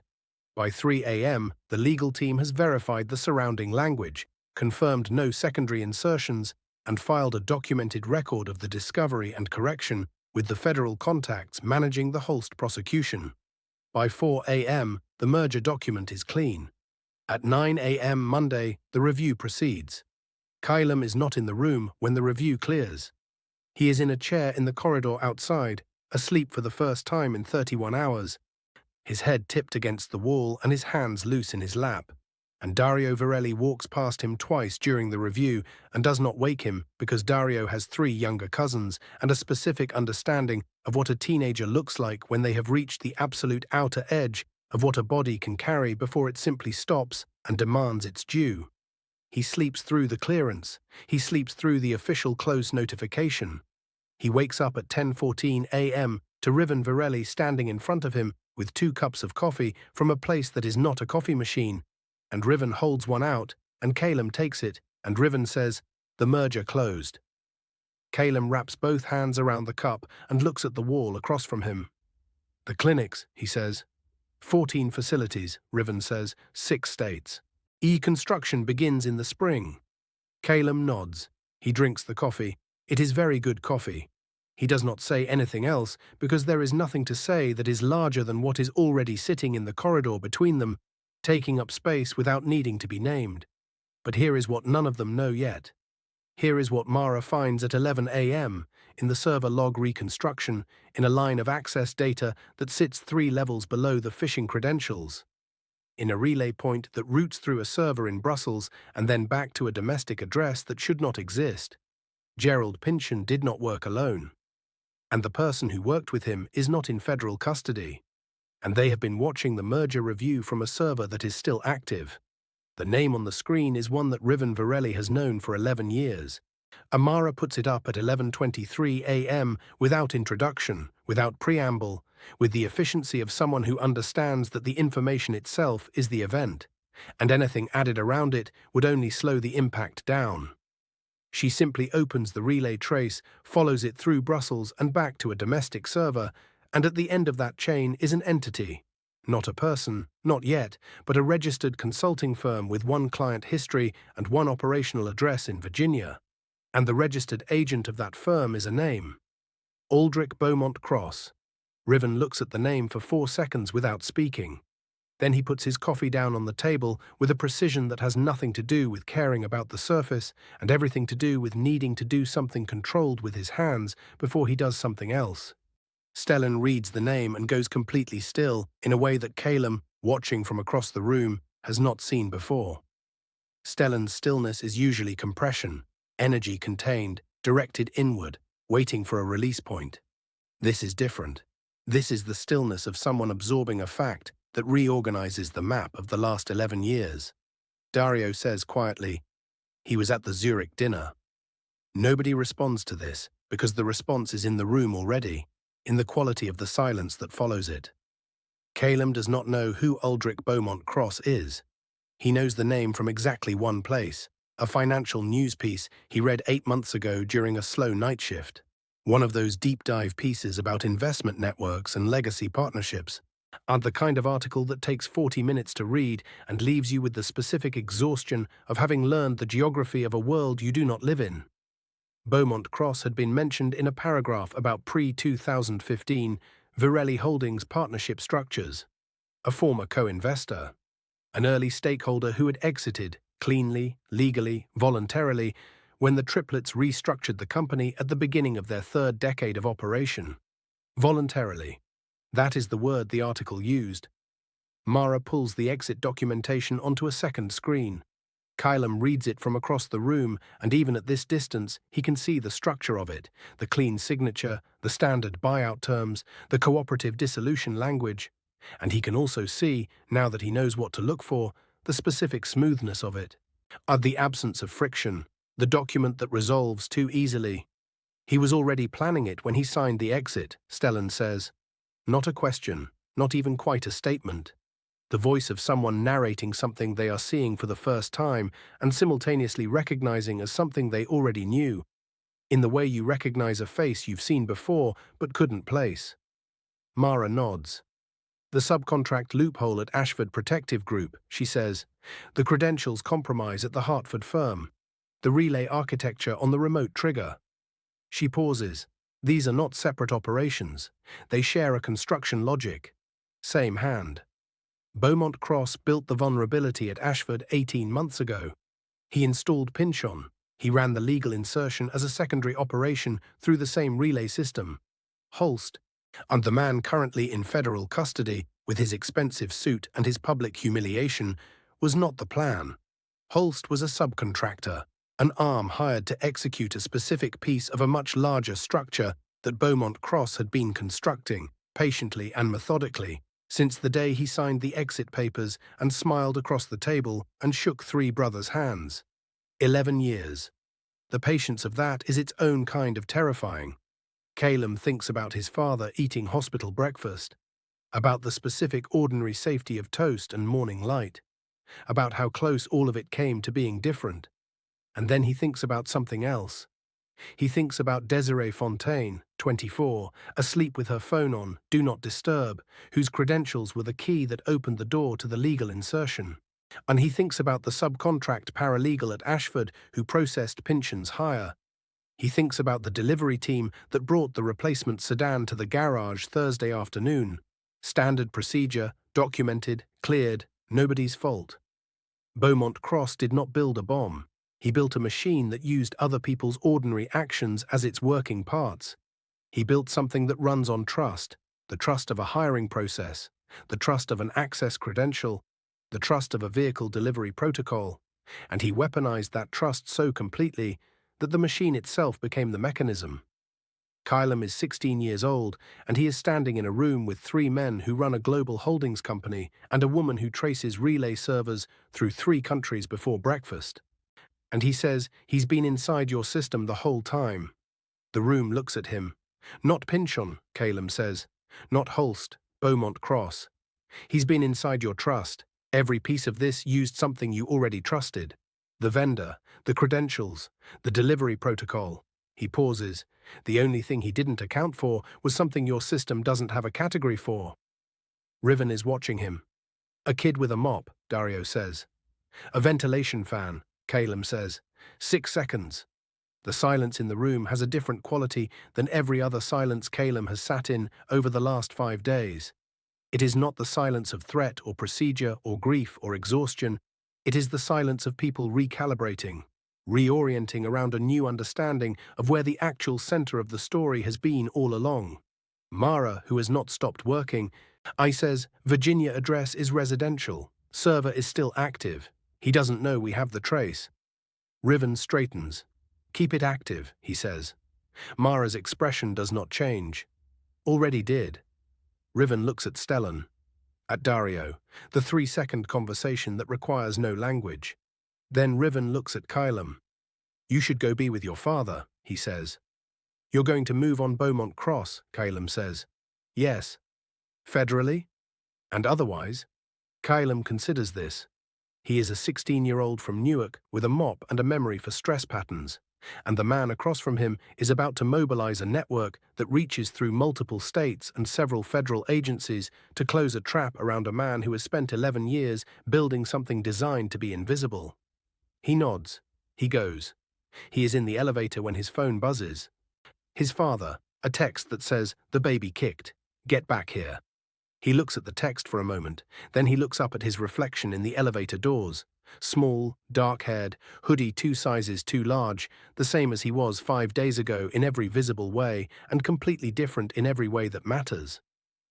By 3 a.m., the legal team has verified the surrounding language, confirmed no secondary insertions, and filed a documented record of the discovery and correction with the federal contacts managing the Holst prosecution. By 4 a.m., the merger document is clean. At 9 a.m. Monday, the review proceeds. Caelum is not in the room when the review clears. He is in a chair in the corridor outside, asleep for the first time in 31 hours, his head tipped against the wall and his hands loose in his lap. And Dario Virelli walks past him twice during the review and does not wake him because Dario has 3 younger cousins and a specific understanding of what a teenager looks like when they have reached the absolute outer edge of what a body can carry before it simply stops and demands its due. He sleeps through the clearance. He sleeps through the official close notification. He wakes up at 10:14 a.m. to Riven Virelli standing in front of him with 2 cups of coffee from a place that is not a coffee machine, and Riven holds one out, and Caelum takes it, and Riven says, "The merger closed." Caelum wraps both hands around the cup and looks at the wall across from him. "The clinics," he says. 14 facilities, Riven says, 6 states. E-construction begins in the spring. Caelum nods. He drinks the coffee. It is very good coffee. He does not say anything else because there is nothing to say that is larger than what is already sitting in the corridor between them, taking up space without needing to be named. But here is what none of them know yet. Here is what Mara finds at 11 a.m. in the server log reconstruction in a line of access data that sits 3 levels below the phishing credentials. In a relay point that routes through a server in Brussels and then back to a domestic address that should not exist. Gerald Pynchon did not work alone. And the person who worked with him is not in federal custody. And they have been watching the merger review from a server that is still active. The name on the screen is one that Riven Virelli has known for 11 years. Amara puts it up at 11:23 a.m. without introduction, without preamble, with the efficiency of someone who understands that the information itself is the event, and anything added around it would only slow the impact down. She simply opens the relay trace, follows it through Brussels and back to a domestic server, and at the end of that chain is an entity. Not a person, not yet, but a registered consulting firm with 1 client history and 1 operational address in Virginia. And the registered agent of that firm is a name. Aldrich Beaumont Cross. Riven looks at the name for 4 seconds without speaking. Then he puts his coffee down on the table with a precision that has nothing to do with caring about the surface and everything to do with needing to do something controlled with his hands before he does something else. Stellan reads the name and goes completely still in a way that Caelum, watching from across the room, has not seen before. Stellan's stillness is usually compression, energy contained, directed inward, waiting for a release point. This is different. This is the stillness of someone absorbing a fact that reorganizes the map of the last 11 years. Dario says quietly, "He was at the Zurich dinner." Nobody responds to this because the response is in the room already, in the quality of the silence that follows it. Caelum does not know who Aldrich Beaumont Cross is. He knows the name from exactly one place, A financial news piece he read 8 months ago during a slow night shift. One of those deep dive pieces about investment networks and legacy partnerships. And the kind of article that takes 40 minutes to read and leaves you with the specific exhaustion of having learned the geography of a world you do not live in. Beaumont Cross had been mentioned in a paragraph about pre-2015 Virelli Holdings partnership structures. A former co-investor, an early stakeholder who had exited cleanly, legally, voluntarily, when the triplets restructured the company at the beginning of their third decade of operation. Voluntarily. That is the word the article used. Mara pulls the exit documentation onto a second screen. Caelum reads it from across the room, and even at this distance, he can see the structure of it, the clean signature, the standard buyout terms, the cooperative dissolution language. And he can also see, now that he knows what to look for, the specific smoothness of it. The absence of friction, the document that resolves too easily. He was already planning it when he signed the exit, Stellan says. Not a question, not even quite a statement. The voice of someone narrating something they are seeing for the first time and simultaneously recognizing as something they already knew, in the way you recognize a face you've seen before but couldn't place. Mara nods. The subcontract loophole at Ashford Protective Group, she says. The credentials compromise at the Hartford firm. The relay architecture on the remote trigger. She pauses. These are not separate operations. They share a construction logic. Same hand. Beaumont Cross built the vulnerability at Ashford 18 months ago. He installed Pynchon. He ran the legal insertion as a secondary operation through the same relay system. Holst, and the man currently in federal custody with his expensive suit and his public humiliation, was not the plan. Holst was a subcontractor, an arm hired to execute a specific piece of a much larger structure that Beaumont Cross had been constructing, patiently and methodically, since the day he signed the exit papers and smiled across the table and shook three brothers' hands. 11 years. The patience of that is its own kind of terrifying. Caelum thinks about his father eating hospital breakfast, about the specific ordinary safety of toast and morning light, about how close all of it came to being different. And then he thinks about something else. He thinks about Desiree Fontaine, 24, asleep with her phone on, do not disturb, whose credentials were the key that opened the door to the legal insertion. And he thinks about the subcontract paralegal at Ashford who processed Pynchon's hire. He thinks about the delivery team that brought the replacement sedan to the garage Thursday afternoon. Standard procedure, documented, cleared, nobody's fault. Beaumont Cross did not build a bomb. He built a machine that used other people's ordinary actions as its working parts. He built something that runs on trust, the trust of a hiring process, the trust of an access credential, the trust of a vehicle delivery protocol, and he weaponized that trust so completely that the machine itself became the mechanism. Caelum is 16 years old, and he is standing in a room with three men who run a global holdings company and a woman who traces relay servers through 3 countries before breakfast. And he says he's been inside your system the whole time. The room looks at him. Not Pynchon, Caelum says. Not Holst, Beaumont Cross. He's been inside your trust. Every piece of this used something you already trusted. The vendor, the credentials, the delivery protocol. He pauses. The only thing he didn't account for was something your system doesn't have a category for. Riven is watching him. A kid with a mop, Dario says. A ventilation fan, Caelum says. 6 seconds. The silence in the room has a different quality than every other silence Caelum has sat in over the last 5 days. It is not the silence of threat or procedure or grief or exhaustion. It is the silence of people recalibrating, reorienting around a new understanding of where the actual center of the story has been all along. Mara, who has not stopped working, says, Virginia address is residential. Server is still active. He doesn't know we have the trace. Riven straightens. Keep it active, he says. Mara's expression does not change. Already did. Riven looks at Stellan. At Dario, the 3-second conversation that requires no language. Then Riven looks at Caelum. You should go be with your father, he says. You're going to move on Beaumont Cross, Caelum says. Yes. Federally? And otherwise? Caelum considers this. He is a 16-year-old from Newark with a mop and a memory for stress patterns. And the man across from him is about to mobilize a network that reaches through multiple states and several federal agencies to close a trap around a man who has spent 11 years building something designed to be invisible. He nods. He goes. He is in the elevator when his phone buzzes. His father, a text that says, "The baby kicked. Get back here." He looks at the text for a moment, then he looks up at his reflection in the elevator doors. Small, dark-haired, hoodie 2 sizes too large, the same as he was 5 days ago in every visible way and completely different in every way that matters.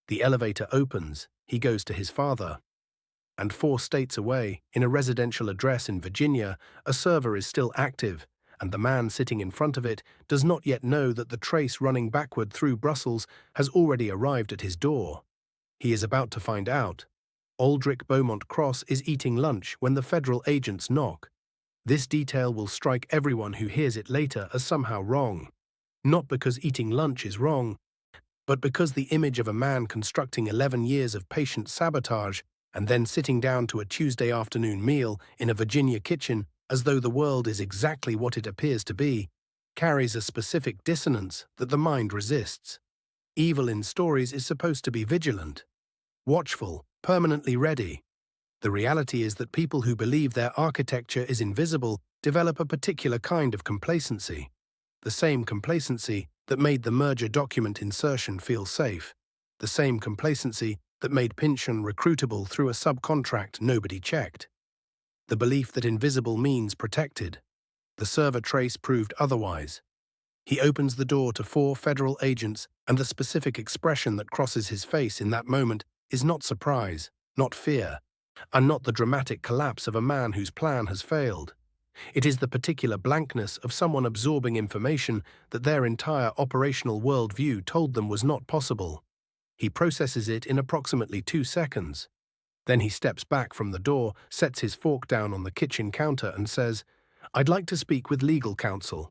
The elevator opens. He goes to his father. And 4 states away, in a residential address in Virginia, a server is still active, and the man sitting in front of it does not yet know that the trace running backward through Brussels has already arrived at his door. He is about to find out. Aldrich Beaumont Cross is eating lunch when the federal agents knock. This detail will strike everyone who hears it later as somehow wrong. Not because eating lunch is wrong, but because the image of a man constructing 11 years of patient sabotage and then sitting down to a Tuesday afternoon meal in a Virginia kitchen as though the world is exactly what it appears to be, carries a specific dissonance that the mind resists. Evil in stories is supposed to be vigilant, watchful, permanently ready. The reality is that people who believe their architecture is invisible develop a particular kind of complacency. The same complacency that made the merger document insertion feel safe. The same complacency that made Pynchon recruitable through a subcontract nobody checked. The belief that invisible means protected. The server trace proved otherwise. He opens the door to 4 federal agents, and the specific expression that crosses his face in that moment is not surprise, not fear, and not the dramatic collapse of a man whose plan has failed. It is the particular blankness of someone absorbing information that their entire operational worldview told them was not possible. He processes it in approximately 2 seconds. Then he steps back from the door, sets his fork down on the kitchen counter and says, "I'd like to speak with legal counsel,"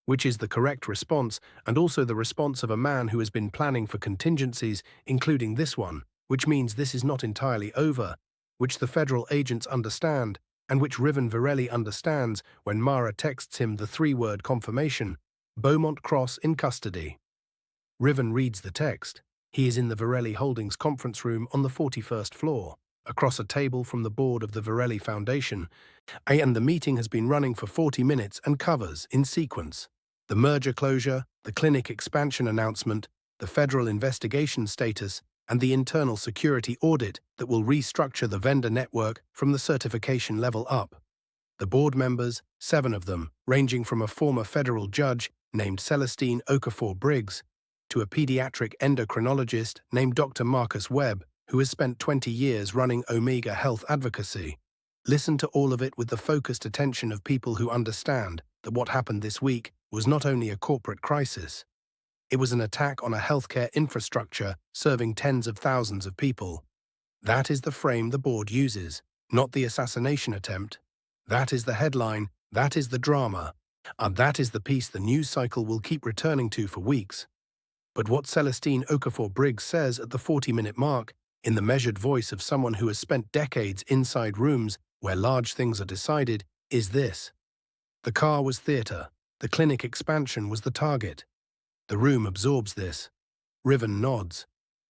which is the correct response and also the response of a man who has been planning for contingencies, including this one, which means this is not entirely over, which the federal agents understand, and which Riven Virelli understands when Mara texts him the 3-word confirmation, "Beaumont Cross in custody." Riven reads the text. He is in the Virelli Holdings conference room on the 41st floor, across a table from the board of the Virelli Foundation, and the meeting has been running for 40 minutes and covers, in sequence, the merger closure, the clinic expansion announcement, the federal investigation status, and the internal security audit that will restructure the vendor network from the certification level up. The board members, 7 of them, ranging from a former federal judge named Celestine Okafor-Briggs to a pediatric endocrinologist named Dr. Marcus Webb, who has spent 20 years running Omega Health Advocacy. Listen to all of it with the focused attention of people who understand that what happened this week was not only a corporate crisis. It was an attack on a healthcare infrastructure serving tens of thousands of people. That is the frame the board uses, not the assassination attempt. That is the headline, that is the drama, and that is the piece the news cycle will keep returning to for weeks. But what Celestine Okafor-Briggs says at the 40-minute mark, in the measured voice of someone who has spent decades inside rooms where large things are decided, is this. The car was theatre. The clinic expansion was the target. The room absorbs this. Riven nods.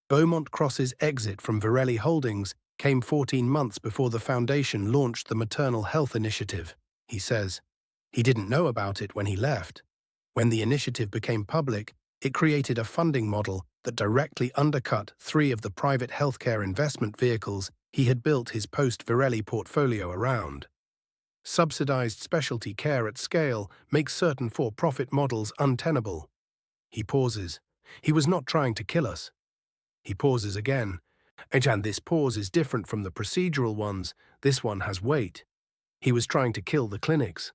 Beaumont Cross's exit from Virelli Holdings came 14 months before the foundation launched the maternal health initiative, he says. He didn't know about it when he left. When the initiative became public, it created a funding model that directly undercut 3 of the private healthcare investment vehicles he had built his post-Virelli portfolio around. Subsidized specialty care at scale makes certain for-profit models untenable. He pauses. He was not trying to kill us. He pauses again. And this pause is different from the procedural ones. This one has weight. He was trying to kill the clinics.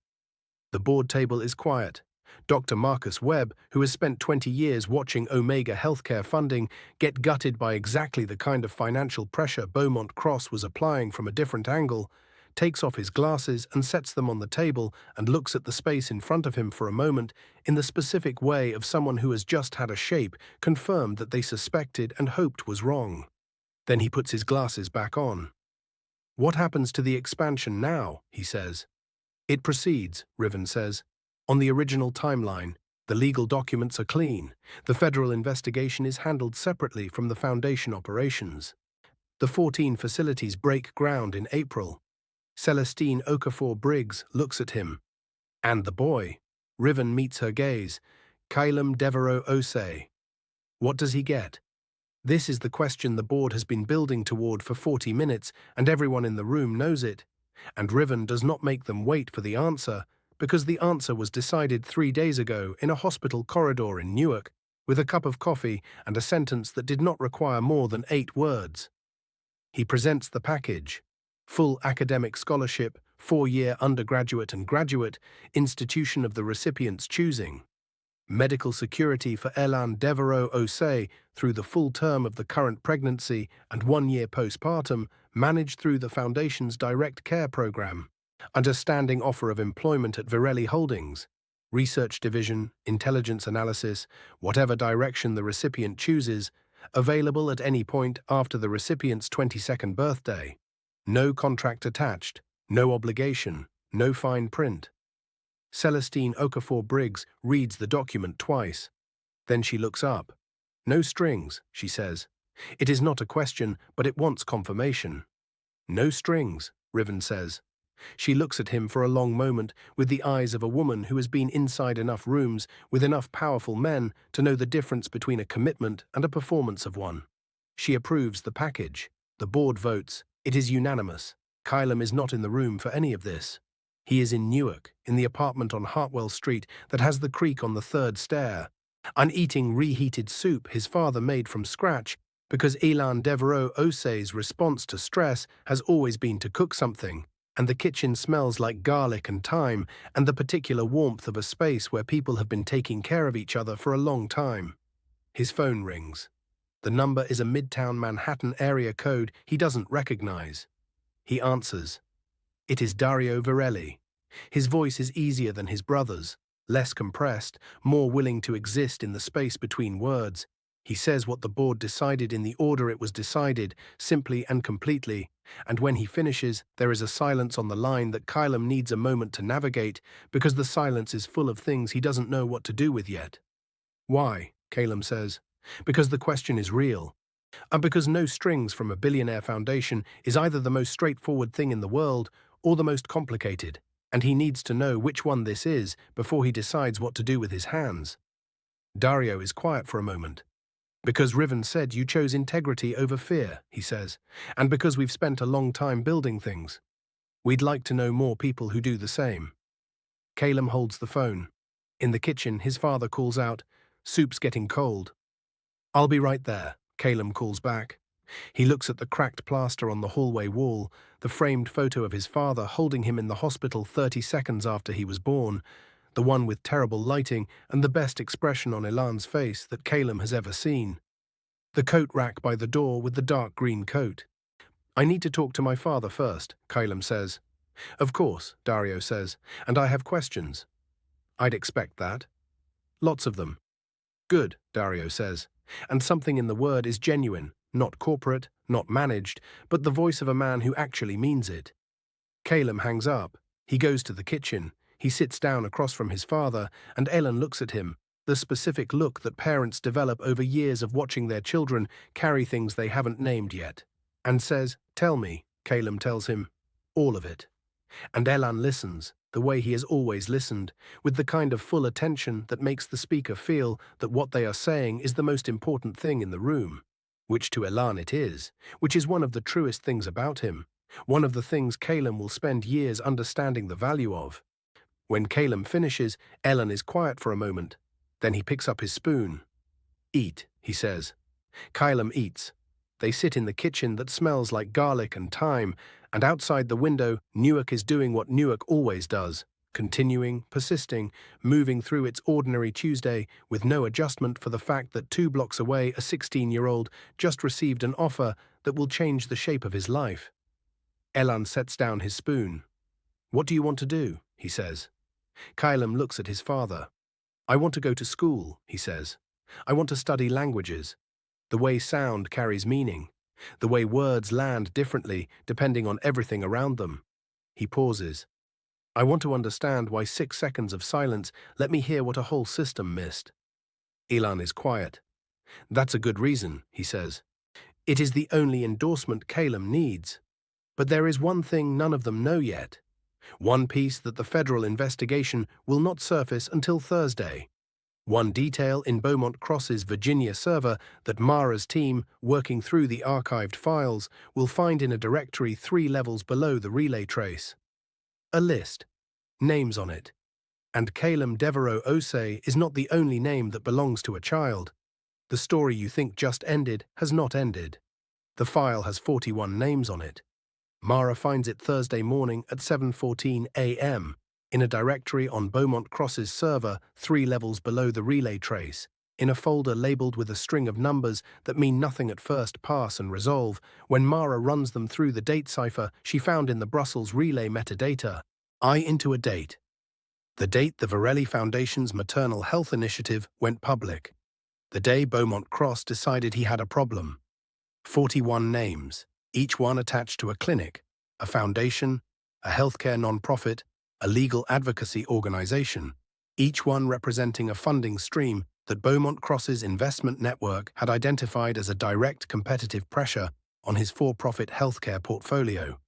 The board table is quiet. Dr. Marcus Webb, who has spent 20 years watching Omega healthcare funding get gutted by exactly the kind of financial pressure Beaumont Cross was applying from a different angle, takes off his glasses and sets them on the table and looks at the space in front of him for a moment in the specific way of someone who has just had a shape confirmed that they suspected and hoped was wrong. Then he puts his glasses back on. What happens to the expansion now? He says. It proceeds, Riven says. On the original timeline, the legal documents are clean. The federal investigation is handled separately from the Foundation operations. The 14 facilities break ground in April. Celestine Okafor-Briggs looks at him. And the boy. Riven meets her gaze. Caelum Deveraux-Osei. What does he get? This is the question the board has been building toward for 40 minutes, and everyone in the room knows it. And Riven does not make them wait for the answer, because the answer was decided 3 days ago in a hospital corridor in Newark, with a cup of coffee and a sentence that did not require more than 8 words. He presents the package: full academic scholarship, 4-year undergraduate and graduate, institution of the recipient's choosing. Medical security for Elan Deveraux-Osei through the full term of the current pregnancy and 1 year postpartum, managed through the Foundation's direct care program. Understanding offer of employment at Virelli Holdings. Research division, intelligence analysis, whatever direction the recipient chooses, available at any point after the recipient's 22nd birthday. No contract attached, no obligation, no fine print. Celestine Okafor-Briggs reads the document twice. Then she looks up. No strings, she says. It is not a question, but it wants confirmation. No strings, Riven says. She looks at him for a long moment with the eyes of a woman who has been inside enough rooms with enough powerful men to know the difference between a commitment and a performance of one. She approves the package. The board votes. It is unanimous. Caelum is not in the room for any of this. He is in Newark, in the apartment on Hartwell Street that has the creek on the 3rd stair, and eating reheated soup his father made from scratch because Elan Deveraux-Osei's response to stress has always been to cook something, and the kitchen smells like garlic and thyme and the particular warmth of a space where people have been taking care of each other for a long time. His phone rings. The number is a Midtown Manhattan area code he doesn't recognize. He answers. It is Dario Virelli. His voice is easier than his brother's, less compressed, more willing to exist in the space between words. He says what the board decided in the order it was decided, simply and completely, and when he finishes, there is a silence on the line that Caelum needs a moment to navigate, because the silence is full of things he doesn't know what to do with yet. Why? Caelum says. Because the question is real. And because no strings from a billionaire foundation is either the most straightforward thing in the world or the most complicated, and he needs to know which one this is before he decides what to do with his hands. Dario is quiet for a moment. Because Riven said you chose integrity over fear, he says, and because we've spent a long time building things. We'd like to know more people who do the same. Caelum holds the phone. In the kitchen, his father calls out, "Soup's getting cold." "I'll be right there," Caelum calls back. He looks at the cracked plaster on the hallway wall, the framed photo of his father holding him in the hospital 30 seconds after he was born, the one with terrible lighting and the best expression on Elan's face that Caelum has ever seen. The coat rack by the door with the dark green coat. "I need to talk to my father first," Caelum says. "Of course," Dario says, "and I have questions." "I'd expect that." "Lots of them." "Good," Dario says, and something in the word is genuine. Not corporate, not managed, but the voice of a man who actually means it. Caelum hangs up. He goes to the kitchen. He sits down across from his father, and Elan looks at him, the specific look that parents develop over years of watching their children carry things they haven't named yet, and says, "Tell me," Caelum tells him, "all of it." And Elan listens, the way he has always listened, with the kind of full attention that makes the speaker feel that what they are saying is the most important thing in the room. Which to Elan it is, which is one of the truest things about him, one of the things Caelum will spend years understanding the value of. When Caelum finishes, Elan is quiet for a moment. Then he picks up his spoon. "Eat," he says. Caelum eats. They sit in the kitchen that smells like garlic and thyme, and outside the window, Newark is doing what Newark always does, continuing, persisting, moving through its ordinary Tuesday with no adjustment for the fact that 2 blocks away a 16-year-old just received an offer that will change the shape of his life. Elan sets down his spoon. "What do you want to do?" he says. Caelum looks at his father. "I want to go to school," he says. "I want to study languages. The way sound carries meaning. The way words land differently depending on everything around them. He pauses. I want to understand why 6 seconds of silence let me hear what a whole system missed. Elan is quiet. That's a good reason, he says. It is the only endorsement Caelum needs. But there is one thing none of them know yet. One piece that the federal investigation will not surface until Thursday. One detail in Beaumont Cross's Virginia server that Mara's team, working through the archived files, will find in a directory 3 levels below the relay trace. A list. Names on it. And Caelum Deveraux-Osei is not the only name that belongs to a child. The story you think just ended has not ended. The file has 41 names on it. Mara finds it Thursday morning at 7:14 a.m. in a directory on Beaumont Cross's server 3 levels below the relay trace, in a folder labeled with a string of numbers that mean nothing at first pass and resolve. When Mara runs them through the date cipher she found in the Brussels relay metadata, I into a date. The date the Virelli Foundation's maternal health initiative went public. The day Beaumont Cross decided he had a problem. 41 names, each one attached to a clinic, a foundation, a healthcare non-profit, a legal advocacy organization, each one representing a funding stream that Beaumont Cross's investment network had identified as a direct competitive pressure on his for-profit healthcare portfolio.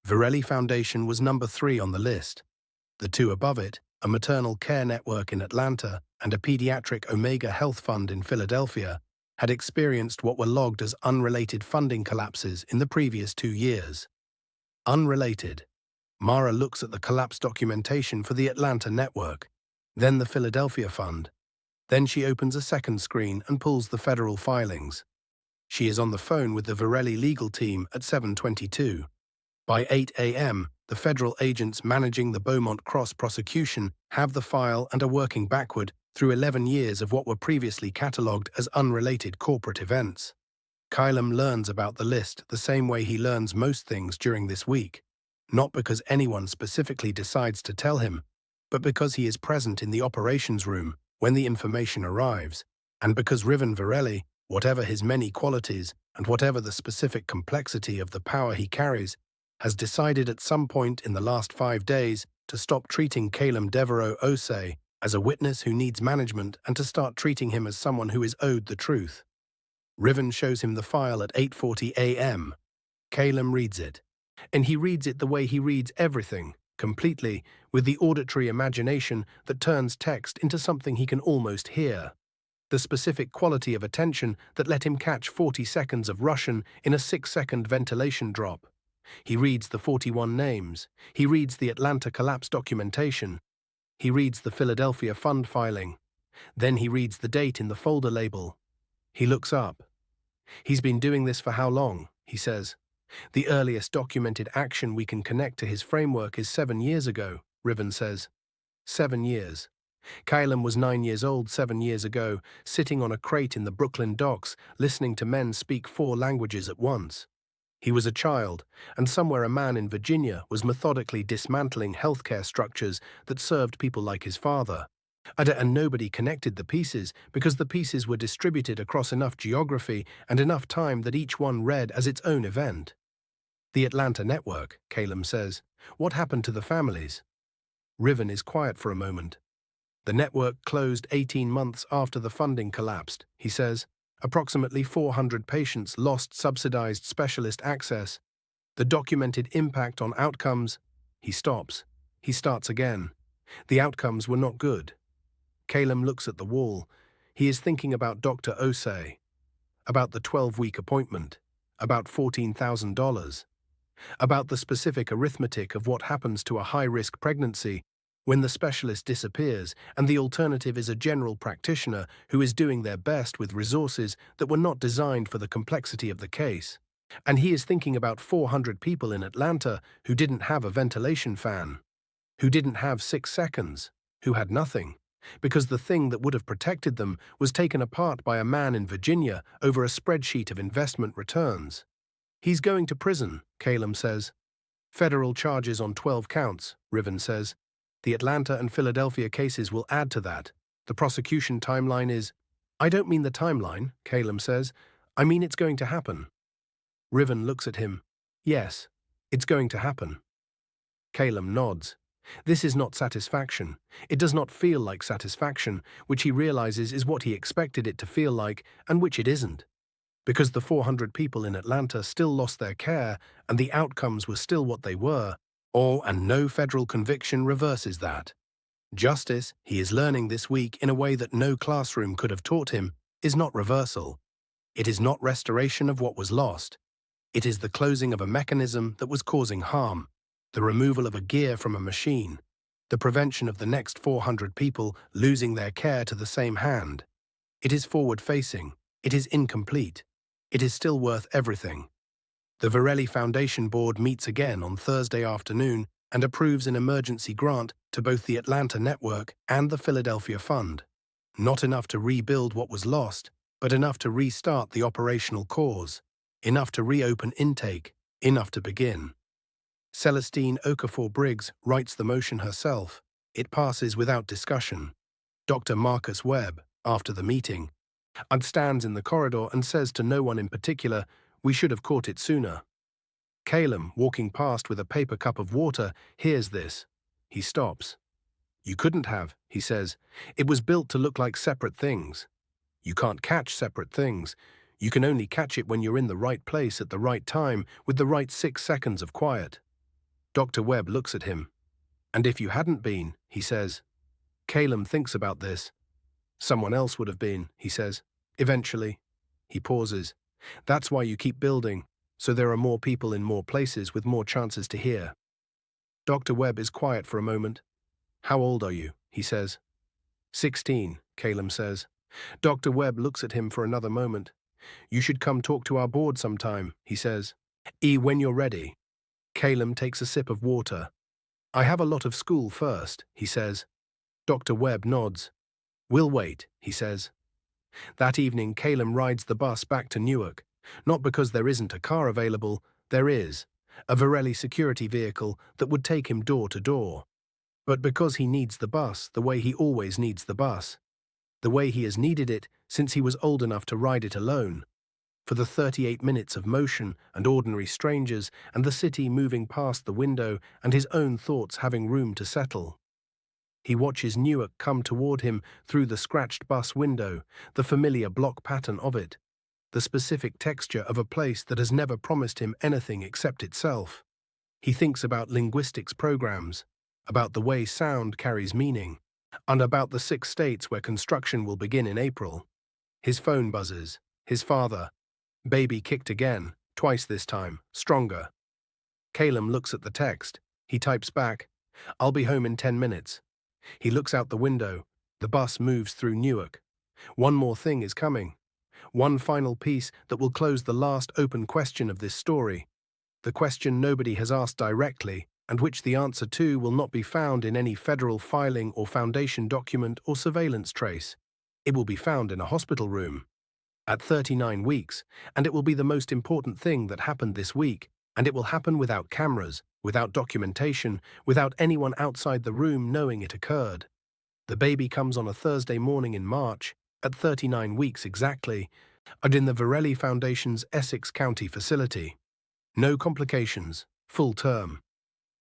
Virelli Foundation was number 3 on the list. The 2 above it, a maternal care network in Atlanta and a pediatric Omega Health Fund in Philadelphia, had experienced what were logged as unrelated funding collapses in the previous 2 years. Unrelated. Mara looks at the collapse documentation for the Atlanta network, then the Philadelphia Fund. Then she opens a second screen and pulls the federal filings. She is on the phone with the Virelli legal team at 7:22. By 8 a.m., the federal agents managing the Beaumont Cross prosecution have the file and are working backward through 11 years of what were previously catalogued as unrelated corporate events. Caelum learns about the list the same way he learns most things during this week, not because anyone specifically decides to tell him, but because he is present in the operations room when the information arrives, and because Riven Virelli, whatever his many qualities and whatever the specific complexity of the power he carries, has decided at some point in the last 5 days to stop treating Caelum Deveraux-Osei as a witness who needs management and to start treating him as someone who is owed the truth. Riven shows him the file at 8:40 a.m. Caelum reads it, and he reads it the way he reads everything, completely, with the auditory imagination that turns text into something he can almost hear. The specific quality of attention that let him catch 40 seconds of Russian in a 6-second ventilation drop. He reads the 41 names. He reads the Atlanta collapse documentation. He reads the Philadelphia Fund filing. Then he reads the date in the folder label. He looks up. He's been doing this for how long, he says. The earliest documented action we can connect to his framework is 7 years ago, Riven says. 7 years. Caelum was 9 years old 7 years ago, sitting on a crate in the Brooklyn docks, listening to men speak 4 languages at once. He was a child, and somewhere a man in Virginia was methodically dismantling healthcare structures that served people like his father. And nobody connected the pieces because the pieces were distributed across enough geography and enough time that each one read as its own event. The Atlanta network, Caelum says. What happened to the families? Riven is quiet for a moment. The network closed 18 months after the funding collapsed, he says. Approximately 400 patients lost subsidized specialist access. The documented impact on outcomes. He stops. He starts again. The outcomes were not good. Caelum looks at the wall. He is thinking about Dr. Osei, about the 12-week appointment, about $14,000, about the specific arithmetic of what happens to a high-risk pregnancy when the specialist disappears and the alternative is a general practitioner who is doing their best with resources that were not designed for the complexity of the case. And he is thinking about 400 people in Atlanta who didn't have a ventilation fan, who didn't have 6 seconds, who had nothing, because the thing that would have protected them was taken apart by a man in Virginia over a spreadsheet of investment returns. He's going to prison, Caelum says. Federal charges on 12 counts, Riven says. The Atlanta and Philadelphia cases will add to that. The prosecution timeline is... I don't mean the timeline, Caelum says. I mean it's going to happen. Riven looks at him. Yes, it's going to happen. Caelum nods. This is not satisfaction. It does not feel like satisfaction, which he realizes is what he expected it to feel like, and which it isn't. Because the 400 people in Atlanta still lost their care, and the outcomes were still what they were, all and no federal conviction reverses that. Justice, he is learning this week in a way that no classroom could have taught him, is not reversal. It is not restoration of what was lost. It is the closing of a mechanism that was causing harm, the removal of a gear from a machine, the prevention of the next 400 people losing their care to the same hand. It is forward-facing. It is incomplete. It is still worth everything. The Virelli Foundation Board meets again on Thursday afternoon and approves an emergency grant to both the Atlanta Network and the Philadelphia Fund. Not enough to rebuild what was lost, but enough to restart the operational cause, enough to reopen intake, enough to begin. Celestine Okafor-Briggs writes the motion herself. It passes without discussion. Dr. Marcus Webb, after the meeting, stands in the corridor and says to no one in particular, "We should have caught it sooner." Caelum, walking past with a paper cup of water, hears this. He stops. "You couldn't have," he says. "It was built to look like separate things. You can't catch separate things. You can only catch it when you're in the right place at the right time with the right 6 seconds of quiet." Dr. Webb looks at him. "And if you hadn't been," he says. Caelum thinks about this. "Someone else would have been," he says. "Eventually." He pauses. "That's why you keep building, so there are more people in more places with more chances to hear." Dr. Webb is quiet for a moment. "How old are you?" he says. 16, Caelum says. Dr. Webb looks at him for another moment. "You should come talk to our board sometime," he says. When you're ready." Caelum takes a sip of water. "I have a lot of school first," he says. Dr. Webb nods. "We'll wait," he says. That evening, Caelum rides the bus back to Newark. Not because there isn't a car available, there is. A Virelli security vehicle that would take him door to door. But because he needs the bus the way he always needs the bus. The way he has needed it since he was old enough to ride it alone. For the 38 minutes of motion and ordinary strangers and the city moving past the window and his own thoughts having room to settle. He watches Newark come toward him through the scratched bus window, the familiar block pattern of it, the specific texture of a place that has never promised him anything except itself. He thinks about linguistics programs, about the way sound carries meaning, and about the 6 states where construction will begin in April. His phone buzzes. His father. Baby kicked again, twice this time, stronger. Caelum looks at the text. He types back, "I'll be home in 10 minutes. He looks out the window. The bus moves through Newark. One more thing is coming. One final piece that will close the last open question of this story. The question nobody has asked directly, and which the answer to will not be found in any federal filing or foundation document or surveillance trace. It will be found in a hospital room. At 39 weeks, and it will be the most important thing that happened this week, and it will happen without cameras, without documentation, without anyone outside the room knowing it occurred. The baby comes on a Thursday morning in March, at 39 weeks exactly, and in the Virelli Foundation's Essex County facility. No complications, full term.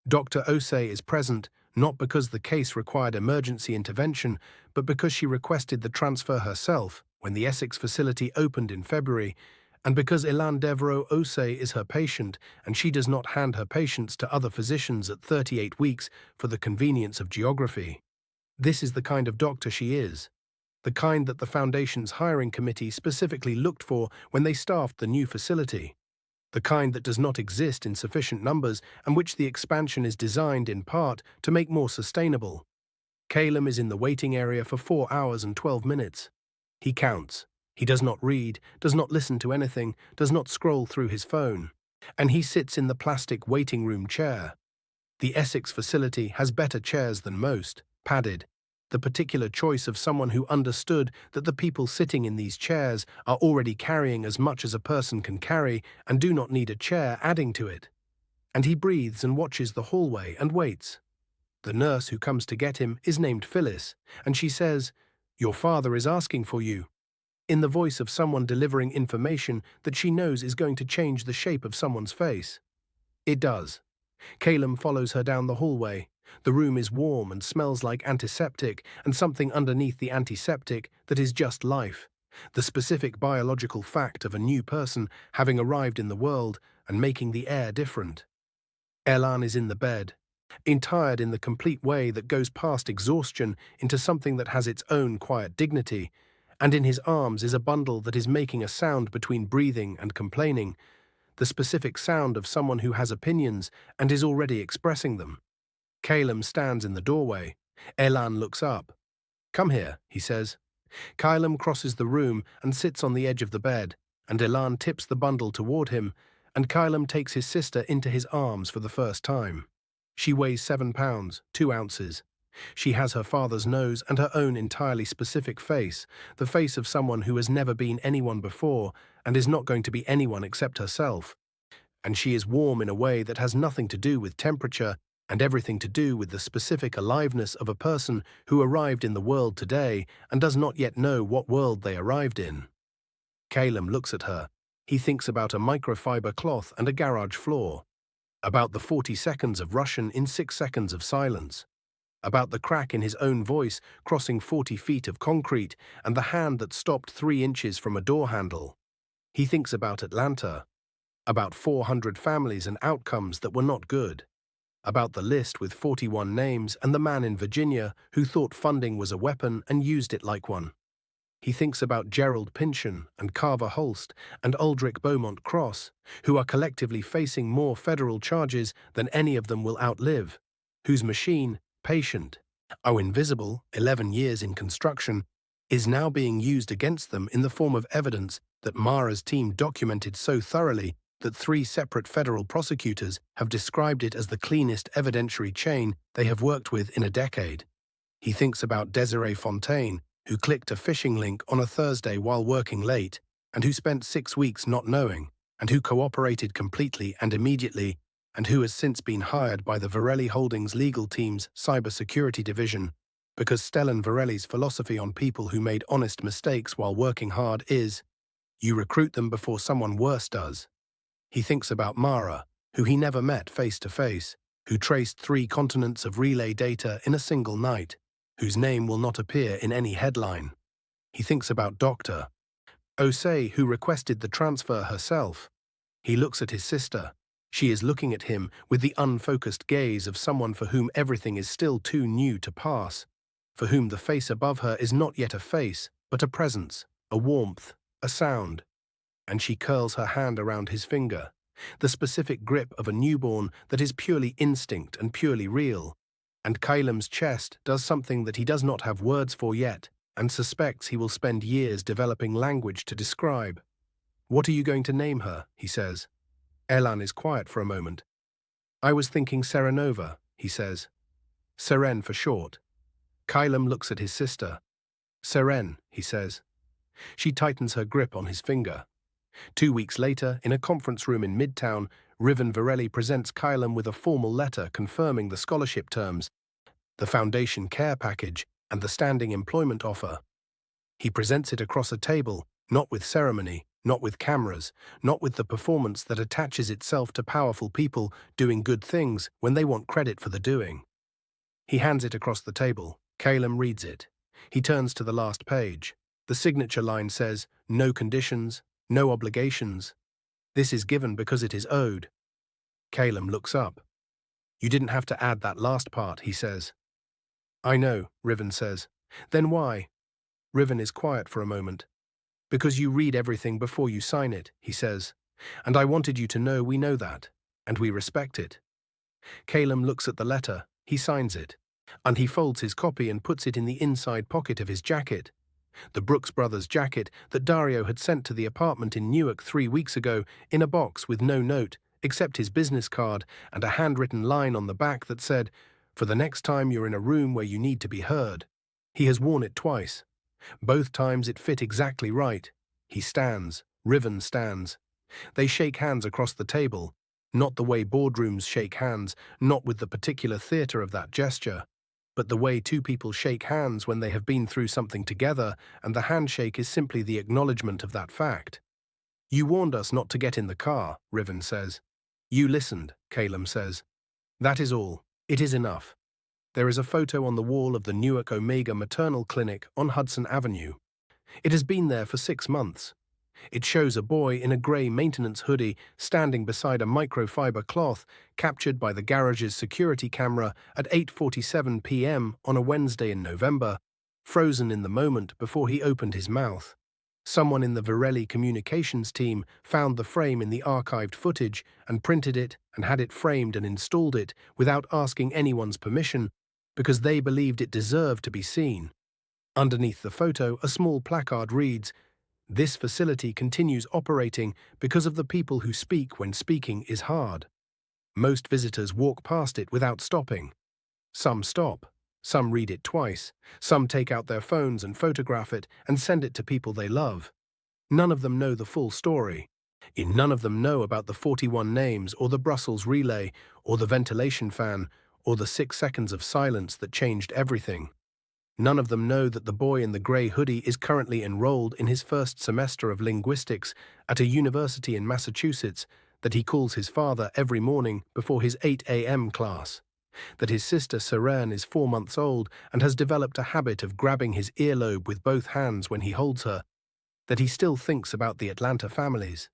Dr. Osei is present, not because the case required emergency intervention, but because she requested the transfer herself when the Essex facility opened in February, and because Caelum Deveraux-Osei is her patient and she does not hand her patients to other physicians at 38 weeks for the convenience of geography. This is the kind of doctor she is, the kind that the Foundation's hiring committee specifically looked for when they staffed the new facility, the kind that does not exist in sufficient numbers and which the expansion is designed in part to make more sustainable. Caelum is in the waiting area for 4 hours and 12 minutes. He counts. He does not read, does not listen to anything, does not scroll through his phone. And he sits in the plastic waiting room chair. The Essex facility has better chairs than most, padded. The particular choice of someone who understood that the people sitting in these chairs are already carrying as much as a person can carry and do not need a chair adding to it. And he breathes and watches the hallway and waits. The nurse who comes to get him is named Phyllis, and she says, "Your father is asking for you." in the voice of someone delivering information that she knows is going to change the shape of someone's face. It does. Caelum follows her down the hallway. The room is warm and smells like antiseptic, and something underneath the antiseptic that is just life. The specific biological fact of a new person having arrived in the world and making the air different. Elan is in the bed, tired in the complete way that goes past exhaustion into something that has its own quiet dignity, and in his arms is a bundle that is making a sound between breathing and complaining, the specific sound of someone who has opinions and is already expressing them. Caelum stands in the doorway. Elan looks up. "Come here," he says. Caelum crosses the room and sits on the edge of the bed, and Elan tips the bundle toward him, and Caelum takes his sister into his arms for the first time. She weighs 7 pounds, 2 ounces. She has her father's nose and her own entirely specific face, the face of someone who has never been anyone before and is not going to be anyone except herself. And she is warm in a way that has nothing to do with temperature and everything to do with the specific aliveness of a person who arrived in the world today and does not yet know what world they arrived in. Caelum looks at her. He thinks about a microfiber cloth and a garage floor, about the 40 seconds of Russian in 6 seconds of silence, about the crack in his own voice crossing 40 feet of concrete and the hand that stopped 3 inches from a door handle. He thinks about Atlanta, about 400 families and outcomes that were not good, about the list with 41 names and the man in Virginia who thought funding was a weapon and used it like one. He thinks about Gerald Pynchon and Carver Holst and Aldrich Beaumont Cross, who are collectively facing more federal charges than any of them will outlive, whose machine, Patient, invisible, 11 years in construction, is now being used against them in the form of evidence that Mara's team documented so thoroughly that 3 separate federal prosecutors have described it as the cleanest evidentiary chain they have worked with in a decade. He thinks about Desiree Fontaine, who clicked a phishing link on a Thursday while working late, and who spent 6 weeks not knowing, and who cooperated completely and immediately, and who has since been hired by the Virelli Holdings legal team's cybersecurity division, because Stellan Virelli's philosophy on people who made honest mistakes while working hard is, you recruit them before someone worse does. He thinks about Mara, who he never met face to face, who traced 3 continents of relay data in a single night, whose name will not appear in any headline. He thinks about Dr. Osei, who requested the transfer herself. He looks at his sister. She is looking at him with the unfocused gaze of someone for whom everything is still too new to pass, for whom the face above her is not yet a face, but a presence, a warmth, a sound. And she curls her hand around his finger, the specific grip of a newborn that is purely instinct and purely real. And Caelum's chest does something that he does not have words for yet, and suspects he will spend years developing language to describe. "What are you going to name her?" he says. Elan is quiet for a moment. "I was thinking Serenova," he says. Seren for short. Caelum looks at his sister. "Seren," he says. She tightens her grip on his finger. 2 weeks later, in a conference room in Midtown, Riven Virelli presents Caelum with a formal letter confirming the scholarship terms, the foundation care package, and the standing employment offer. He presents it across a table, not with ceremony, not with cameras, not with the performance that attaches itself to powerful people doing good things when they want credit for the doing. He hands it across the table. Caelum reads it. He turns to the last page. The signature line says, "No conditions, no obligations. This is given because it is owed." Caelum looks up. "You didn't have to add that last part," he says. "I know," Riven says. "Then why?" Riven is quiet for a moment. "Because you read everything before you sign it," he says. "And I wanted you to know we know that, and we respect it." Caelum looks at the letter. He signs it, and he folds his copy and puts it in the inside pocket of his jacket. The Brooks Brothers jacket that Dario had sent to the apartment in Newark 3 weeks ago in a box with no note, except his business card and a handwritten line on the back that said, "For the next time you're in a room where you need to be heard." He has worn it twice. Both times it fit exactly right. He stands. Riven stands. They shake hands across the table, not the way boardrooms shake hands, not with the particular theater of that gesture, but the way two people shake hands when they have been through something together, and the handshake is simply the acknowledgement of that fact. You warned us not to get in the car, Riven says. You listened, Caelum says. That is all. It is enough. There is a photo on the wall of the Newark Omega Maternal Clinic on Hudson Avenue. It has been there for 6 months. It shows a boy in a grey maintenance hoodie standing beside a microfiber cloth captured by the garage's security camera at 8:47 p.m. on a Wednesday in November, frozen in the moment before he opened his mouth. Someone in the Virelli communications team found the frame in the archived footage and printed it and had it framed and installed it without asking anyone's permission because they believed it deserved to be seen. Underneath the photo, a small placard reads, "This facility continues operating because of the people who speak when speaking is hard." Most visitors walk past it without stopping. Some stop. Some read it twice. Some take out their phones and photograph it and send it to people they love. None of them know the full story. None of them know about the 41 names or the Brussels relay or the ventilation fan or the 6 seconds of silence that changed everything. None of them know that the boy in the grey hoodie is currently enrolled in his first semester of linguistics at a university in Massachusetts, that he calls his father every morning before his 8 a.m. class, that his sister Seren is 4 months old and has developed a habit of grabbing his earlobe with both hands when he holds her, that he still thinks about the Atlanta families,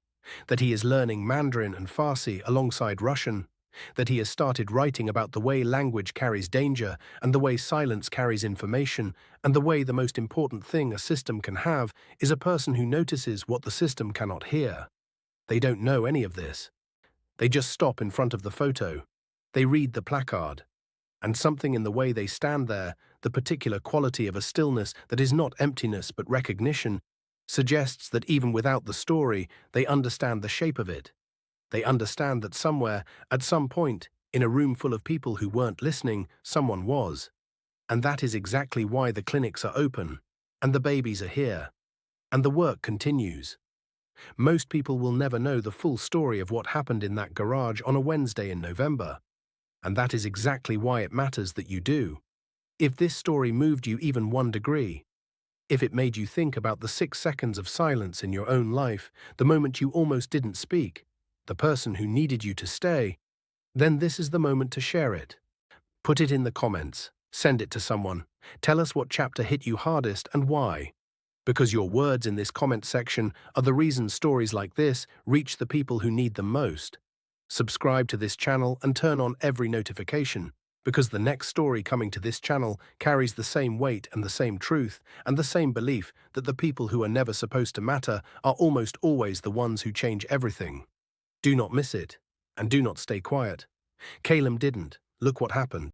that he is learning Mandarin and Farsi alongside Russian, that he has started writing about the way language carries danger and the way silence carries information, and the way the most important thing a system can have is a person who notices what the system cannot hear. They don't know any of this. They just stop in front of the photo. They read the placard. And something in the way they stand there, the particular quality of a stillness that is not emptiness but recognition, suggests that even without the story, they understand the shape of it. They understand that somewhere, at some point, in a room full of people who weren't listening, someone was. And that is exactly why the clinics are open, and the babies are here, and the work continues. Most people will never know the full story of what happened in that garage on a Wednesday in November. And that is exactly why it matters that you do. If this story moved you even 1 degree, if it made you think about the 6 seconds of silence in your own life, the moment you almost didn't speak, the person who needed you to stay, then this is the moment to share it. Put it in the comments. Send it to someone. Tell us what chapter hit you hardest and why. Because your words in this comment section are the reason stories like this reach the people who need them most. Subscribe to this channel and turn on every notification, because the next story coming to this channel carries the same weight and the same truth and the same belief that the people who are never supposed to matter are almost always the ones who change everything. Do not miss it, and do not stay quiet. Caelum didn't. Look what happened.